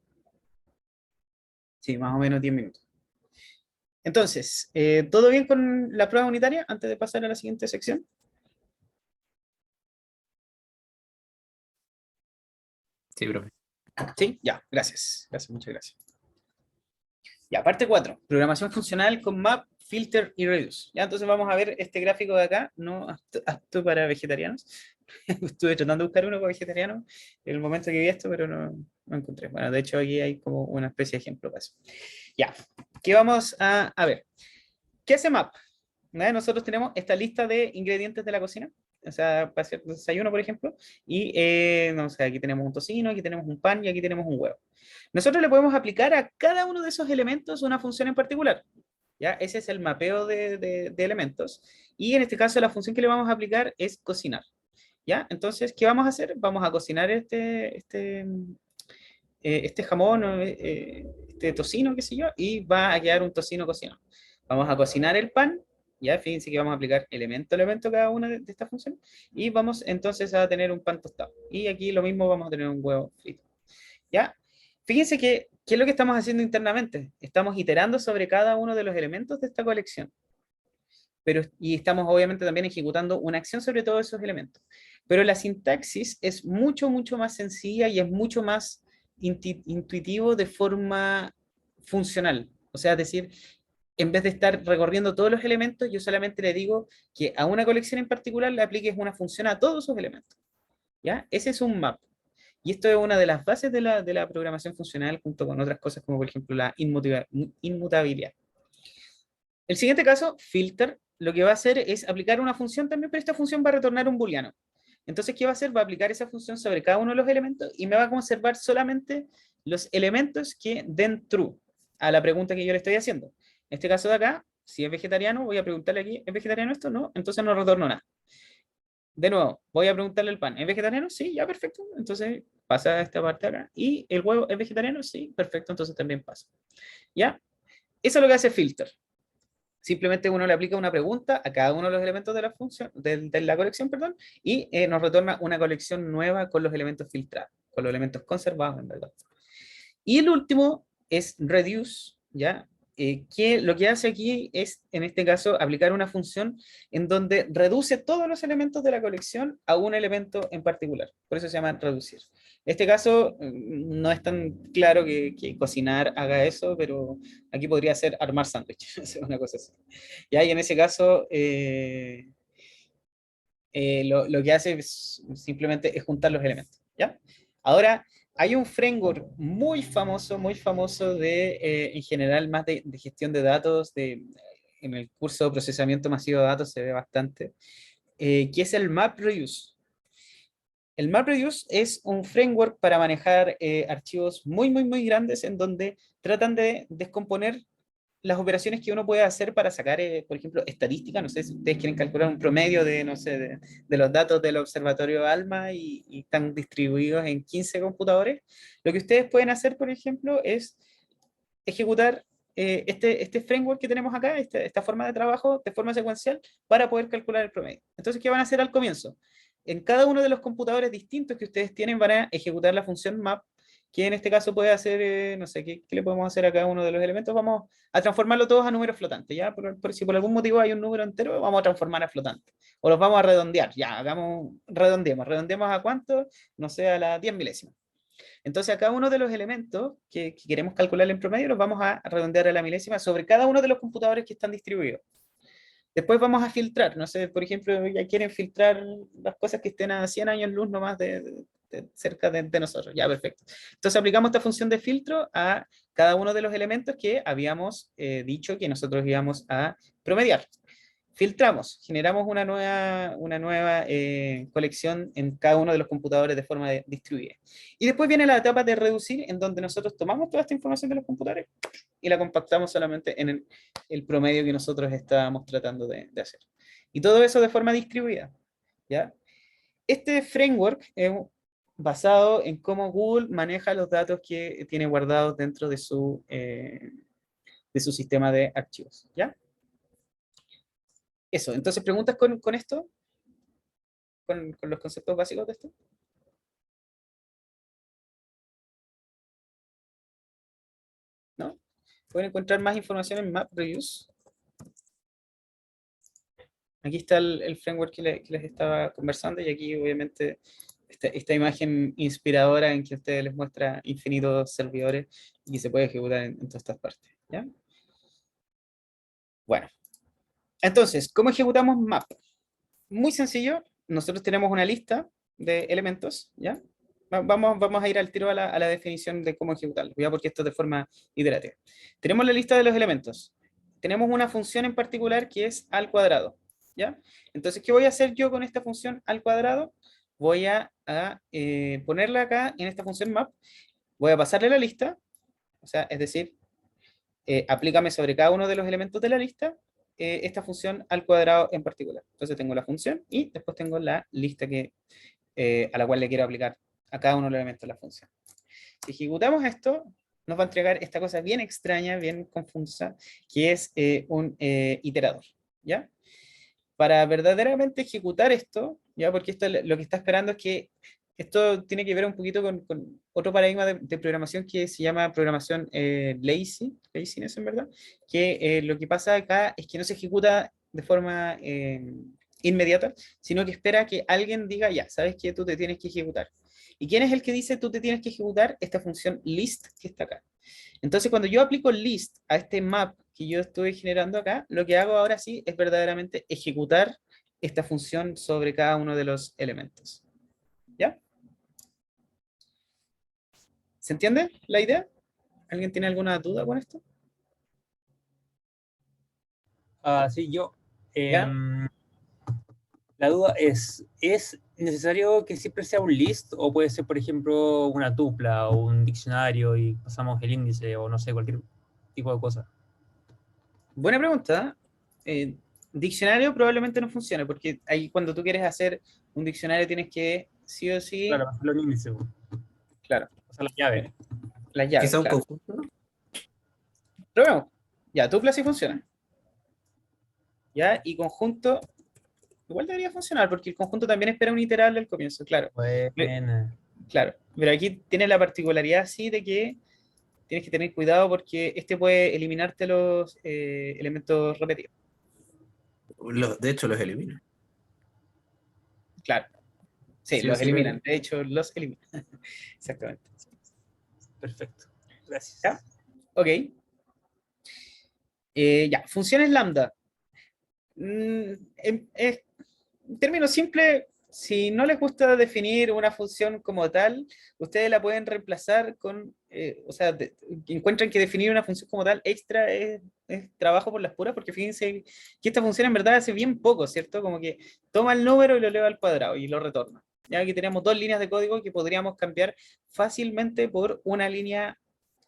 Sí, más o menos 10 minutos. Entonces, ¿todo bien con la prueba unitaria antes de pasar a la siguiente sección? Sí, profe. Sí, ya, gracias. Gracias, muchas gracias. Ya, parte 4, programación funcional con map filter y reduce. ¿Ya? Entonces vamos a ver este gráfico de acá, no apto para vegetarianos. Estuve tratando de buscar uno para vegetarianos en el momento que vi esto, pero no encontré. Bueno, de hecho aquí hay como una especie de ejemplo para eso. Ya, ¿qué vamos a ver? ¿Qué hace MAP? Nosotros tenemos esta lista de ingredientes de la cocina, o sea, para hacer desayuno, por ejemplo, y no sé, aquí tenemos un tocino, aquí tenemos un pan y aquí tenemos un huevo. Nosotros le podemos aplicar a cada uno de esos elementos una función en particular. ¿Ya? Ese es el mapeo de elementos. Y en este caso la función que le vamos a aplicar es cocinar. ¿Ya? Entonces, ¿qué vamos a hacer? Vamos a cocinar este jamón, este tocino, qué sé yo, y va a quedar un tocino cocinado. Vamos a cocinar el pan, ya fíjense que vamos a aplicar elemento a elemento cada una de estas funciones, y vamos entonces a tener un pan tostado. Y aquí lo mismo, vamos a tener un huevo frito. ¿Ya? Fíjense que, ¿qué es lo que estamos haciendo internamente? Estamos iterando sobre cada uno de los elementos de esta colección. Y estamos obviamente también ejecutando una acción sobre todos esos elementos. Pero la sintaxis es mucho, mucho más sencilla y es mucho más intuitivo de forma funcional. O sea, es decir, en vez de estar recorriendo todos los elementos, yo solamente le digo que a una colección en particular le apliques una función a todos esos elementos. ¿Ya? Ese es un map. Y esto es una de las bases de la programación funcional, junto con otras cosas como por ejemplo la inmutabilidad. El siguiente caso, filter, lo que va a hacer es aplicar una función también, pero esta función va a retornar un booleano. Entonces, ¿qué va a hacer? Va a aplicar esa función sobre cada uno de los elementos y me va a conservar solamente los elementos que den true a la pregunta que yo le estoy haciendo. En este caso de acá, si es vegetariano, voy a preguntarle aquí, ¿es vegetariano esto? No, entonces no retorno nada. De nuevo, voy a preguntarle al pan, ¿es vegetariano? Sí, ya, perfecto. Entonces pasa esta parte acá. ¿Y el huevo es vegetariano? Sí, perfecto, entonces también pasa. ¿Ya? Eso es lo que hace filter. Simplemente uno le aplica una pregunta a cada uno de los elementos de la función, de la colección, perdón, y nos retorna una colección nueva con los elementos filtrados, con los elementos conservados, en verdad. Y el último es reduce, ¿ya? Que lo que hace aquí es, en este caso, aplicar una función en donde reduce todos los elementos de la colección a un elemento en particular. Por eso se llama reducir. En este caso, no es tan claro que cocinar haga eso, pero aquí podría ser armar sándwiches, una cosa así. ¿Ya? Y en ese caso, lo que hace simplemente es juntar los elementos. ¿Ya? Ahora, hay un framework muy famoso en general, más de gestión de datos, en el curso de procesamiento masivo de datos se ve bastante, que es el MapReduce. El MapReduce es un framework para manejar archivos muy grandes en donde tratan de descomponer las operaciones que uno puede hacer para sacar, por ejemplo, estadística. No sé si ustedes quieren calcular un promedio de, no sé, de los datos del observatorio ALMA y están distribuidos en 15 computadores. Lo que ustedes pueden hacer, por ejemplo, es ejecutar este framework que tenemos acá, esta forma de trabajo de forma secuencial para poder calcular el promedio. Entonces, ¿qué van a hacer al comienzo? En cada uno de los computadores distintos que ustedes tienen van a ejecutar la función map, que en este caso puede hacer, no sé, ¿qué le podemos hacer a cada uno de los elementos? Vamos a transformarlo todos a números flotantes, ¿ya? Si por algún motivo hay un número entero, vamos a transformar a flotante. O los vamos a redondear, ya, redondeemos a cuánto, no sé, a las 10 milésimas. Entonces, a cada uno de los elementos que queremos calcular en promedio, los vamos a redondear a la milésima sobre cada uno de los computadores que están distribuidos. Después vamos a filtrar, no sé, por ejemplo, ya quieren filtrar las cosas que estén a 100 años luz nomás cerca de nosotros. Ya, perfecto. Entonces aplicamos esta función de filtro a cada uno de los elementos que habíamos dicho que nosotros íbamos a promediar. Filtramos, generamos una nueva colección en cada uno de los computadores de forma distribuida. Y después viene la etapa de reducir, en donde nosotros tomamos toda esta información de los computadores y la compactamos solamente en el promedio que nosotros estábamos tratando de hacer. Y todo eso de forma distribuida. ¿Ya? Este framework es basado en cómo Google maneja los datos que tiene guardados dentro de su sistema de archivos. ¿Ya? Eso, entonces, ¿preguntas con esto? ¿Con los conceptos básicos de esto? ¿No? Pueden encontrar más información en MapReduce. Aquí está el framework que les estaba conversando, y aquí obviamente esta imagen inspiradora en que ustedes les muestra infinitos servidores y se puede ejecutar en todas estas partes. ¿Ya? Bueno, Entonces, ¿cómo ejecutamos map? Muy sencillo, nosotros tenemos una lista de elementos, ¿ya? Vamos a ir al tiro a la definición de cómo ejecutarlo, ¿ya? Porque esto es de forma iterativa. Tenemos la lista de los elementos. Tenemos una función en particular que es al cuadrado, ¿ya? Entonces, ¿qué voy a hacer yo con esta función al cuadrado? Voy a ponerla acá en esta función map, voy a pasarle la lista, o sea, es decir, aplícame sobre cada uno de los elementos de la lista esta función al cuadrado en particular. Entonces tengo la función y después tengo la lista a la cual le quiero aplicar a cada uno de los elementos de la función. Si ejecutamos esto, nos va a entregar esta cosa bien extraña, bien confusa, que es un iterador, ¿ya? Para verdaderamente ejecutar esto, ¿ya? Porque esto lo que está esperando es que esto tiene que ver un poquito con otro paradigma de programación que se llama programación laziness en verdad, que lo que pasa acá es que no se ejecuta de forma inmediata, sino que espera que alguien diga, ya, sabes que tú te tienes que ejecutar. ¿Y quién es el que dice tú te tienes que ejecutar? Esta función list que está acá. Entonces, cuando yo aplico list a este map que yo estoy generando acá, lo que hago ahora sí es verdaderamente ejecutar esta función sobre cada uno de los elementos. ¿Ya? ¿Se entiende la idea? ¿Alguien tiene alguna duda con esto? Sí, yo. ¿Ya? La duda ¿es necesario que siempre sea un list o puede ser, por ejemplo, una tupla o un diccionario y pasamos el índice o no sé, cualquier tipo de cosa? Buena pregunta. Diccionario probablemente no funcione, porque ahí cuando tú quieres hacer un diccionario tienes que sí o sí, Claro, pasarlo el índice, claro, pasar la llave. las llaves, Quizá un claro. conjunto. Probemos. Ya, tupla sí funciona. ¿Ya? Y conjunto, igual debería funcionar, porque el conjunto también espera un iterable al comienzo, claro. Buena. Claro, pero aquí tiene la particularidad sí de que tienes que tener cuidado porque este puede eliminarte los elementos repetidos. De hecho, los elimina. Claro, sí, Sí o los sí lo eliminan. elimina. De hecho, los eliminan. Exactamente. Perfecto. Gracias. ¿Ya? Ok. Ya, funciones lambda. En términos simples, si no les gusta definir una función como tal, ustedes la pueden reemplazar con, o sea, encuentran que definir una función como tal extra es trabajo por las puras, porque fíjense que esta función en verdad hace bien poco, ¿cierto? Como que toma el número y lo eleva al cuadrado y lo retorna. Ya aquí tenemos dos líneas de código que podríamos cambiar fácilmente por una línea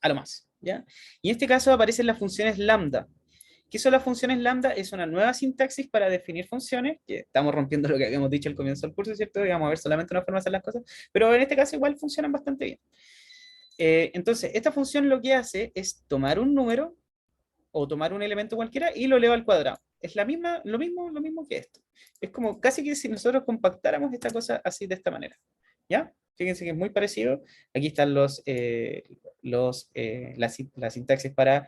a lo más, ¿ya? Y en este caso aparecen las funciones lambda. ¿Qué son las funciones lambda? Es una nueva sintaxis para definir funciones, que estamos rompiendo lo que habíamos dicho al comienzo del curso, ¿cierto? Y vamos a ver solamente una forma de hacer las cosas, pero en este caso igual funcionan bastante bien. Entonces, esta función lo que hace es tomar un número o tomar un elemento cualquiera y lo eleva al cuadrado. Es lo mismo que esto. Es como casi que si nosotros compactáramos esta cosa así de esta manera. ¿Ya? Fíjense que es muy parecido. Aquí están la sintaxis para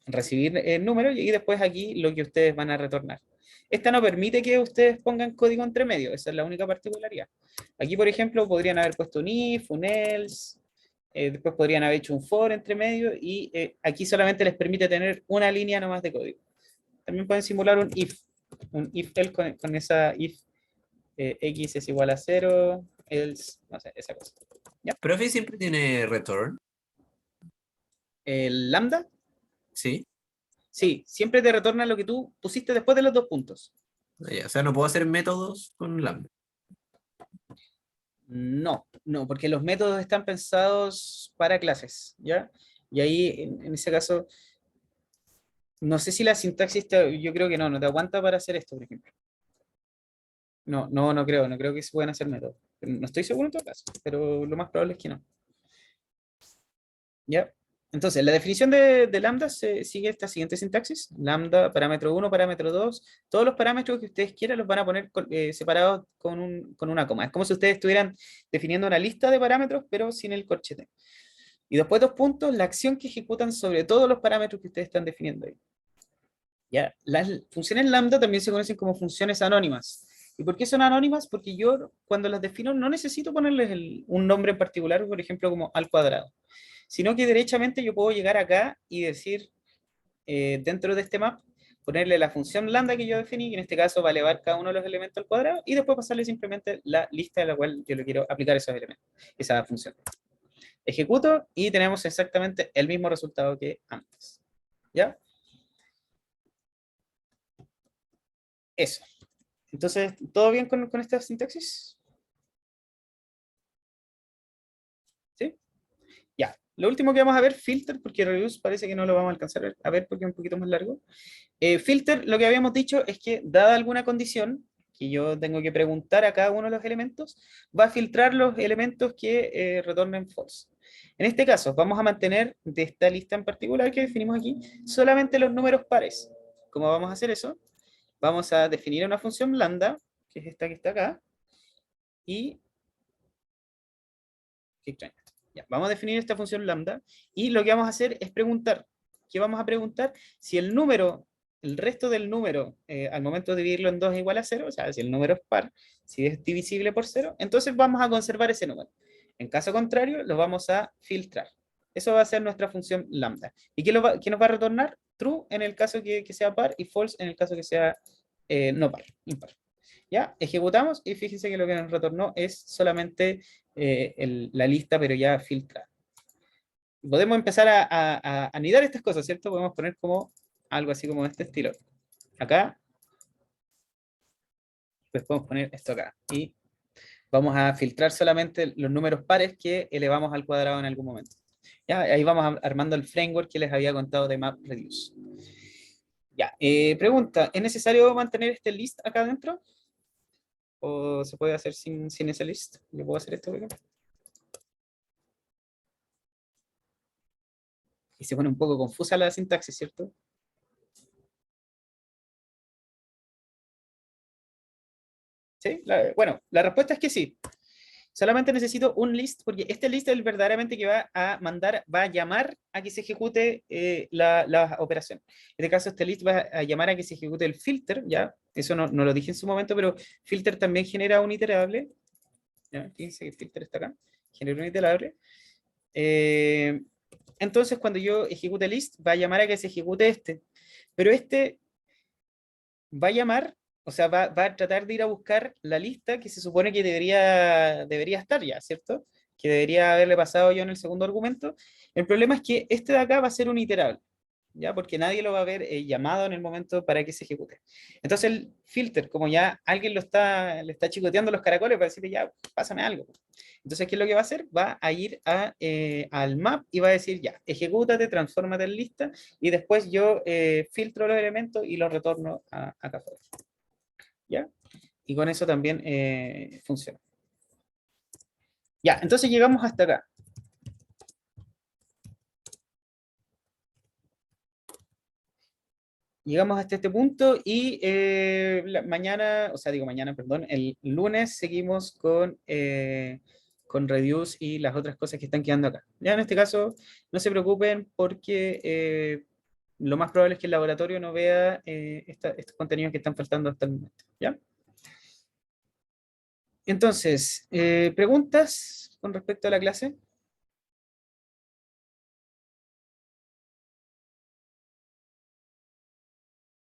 recibir el número y después aquí lo que ustedes van a retornar. Esta no permite que ustedes pongan código entre medio, esa es la única particularidad. Aquí, por ejemplo, podrían haber puesto un if, un else, después podrían haber hecho un for entre medio y aquí solamente les permite tener una línea nomás de código. También pueden simular un if else con esa if x es igual a 0, else, no sé, esa cosa. ¿Ya? Profe siempre tiene return, El lambda, ¿sí? sí, siempre te retorna lo que tú pusiste después de los dos puntos. O sea, no puedo hacer métodos con lambda. No, no, porque los métodos están pensados para clases, ¿ya? Y ahí, en ese caso, no sé si la sintaxis, yo creo que no te aguanta para hacer esto, por ejemplo. No creo que se puedan hacer métodos. No estoy seguro en todo caso, pero lo más probable es que no. ¿Ya? Entonces, la definición de lambda sigue esta siguiente sintaxis. Lambda, parámetro 1, parámetro 2. Todos los parámetros que ustedes quieran los van a poner separados con una coma. Es como si ustedes estuvieran definiendo una lista de parámetros, pero sin el corchete. Y después dos puntos, la acción que ejecutan sobre todos los parámetros que ustedes están definiendo ahí. ¿Ya? Las funciones lambda también se conocen como funciones anónimas. ¿Y por qué son anónimas? Porque yo cuando las defino no necesito ponerles un nombre en particular, por ejemplo, como al cuadrado, sino que derechamente yo puedo llegar acá y decir dentro de este map, ponerle la función lambda que yo definí, que en este caso va a elevar cada uno de los elementos al cuadrado, y después pasarle simplemente la lista a la cual yo le quiero aplicar esos elementos, esa función. Ejecuto y tenemos exactamente el mismo resultado que antes. ¿Ya? Eso. Entonces, ¿todo bien con esta sintaxis? ¿Sí? Ya. Lo último que vamos a ver, filter, porque reduce parece que no lo vamos a alcanzar a ver porque es un poquito más largo. Filter, lo que habíamos dicho es que, dada alguna condición, que yo tengo que preguntar a cada uno de los elementos, va a filtrar los elementos que retornen false. En este caso, vamos a mantener de esta lista en particular que definimos aquí, solamente los números pares. ¿Cómo vamos a hacer eso? Vamos a definir una función lambda, que es esta que está acá, y... qué extraño. Ya, vamos a definir esta función lambda, y lo que vamos a hacer es preguntar. ¿Qué vamos a preguntar? Si el número, el resto del número, al momento de dividirlo en 2 es igual a 0, o sea, si el número es par, si es divisible por 0, entonces vamos a conservar ese número. En caso contrario, lo vamos a filtrar. Eso va a ser nuestra función lambda. ¿Y qué nos va a retornar? True en el caso que sea par y false en el caso que sea no par, impar. ¿Ya? Ejecutamos y fíjense que lo que nos retornó es solamente la lista, pero ya filtrada. Podemos empezar a anidar estas cosas, ¿cierto? Podemos poner como algo así como este estilo. Acá. Después podemos poner esto acá. Y vamos a filtrar solamente los números pares que elevamos al cuadrado en algún momento. Ya, ahí vamos armando el framework que les había contado de MapReduce. Ya, pregunta, ¿es necesario mantener este list acá adentro? ¿O se puede hacer sin ese list? ¿Yo puedo hacer esto? Por ejemplo? Y se pone un poco confusa la sintaxis, ¿cierto? ¿Sí? Bueno, la respuesta es que sí. Solamente necesito un list, porque este list es el verdaderamente que va a mandar, va a llamar a que se ejecute la operación. En este caso, este list va a llamar a que se ejecute el filter, ¿ya? Eso no lo dije en su momento, pero filter también genera un iterable. ¿Ya? Fíjense que el filter está acá. Genera un iterable. Entonces, cuando yo ejecute list, va a llamar a que se ejecute este. Pero este va a llamar, o sea, va a tratar de ir a buscar la lista que se supone que debería estar ya, ¿cierto? Que debería haberle pasado yo en el segundo argumento. El problema es que este de acá va a ser un iterable, ¿ya? Porque nadie lo va a ver llamado en el momento para que se ejecute. Entonces el filter, como ya alguien le está chicoteando los caracoles para decirle, ya, pásame algo. Entonces, ¿qué es lo que va a hacer? Va a ir al map y va a decir, ya, ejecútate, transfórmate en lista, y después yo filtro los elementos y los retorno acá afuera. ¿Ya? Y con eso también funciona. Ya, entonces llegamos hasta acá. Llegamos hasta este punto y mañana, o sea, digo mañana, perdón, el lunes seguimos con Reduce y las otras cosas que están quedando acá. Ya en este caso, no se preocupen porque lo más probable es que el laboratorio no vea estos contenidos que están faltando hasta el momento. ¿Ya? Entonces, ¿preguntas con respecto a la clase?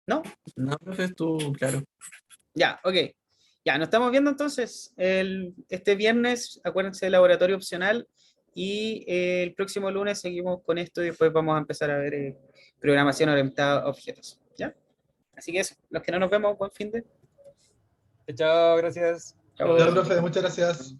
¿No? No, profe, estuvo claro. Ya, ok. Ya, nos estamos viendo entonces este viernes, acuérdense del laboratorio opcional, y el próximo lunes seguimos con esto y después vamos a empezar a ver programación orientada a objetos. ¿Ya? Así que eso, los que no nos vemos, buen fin de. Chao, gracias. Chao. Ya, profe, muchas gracias.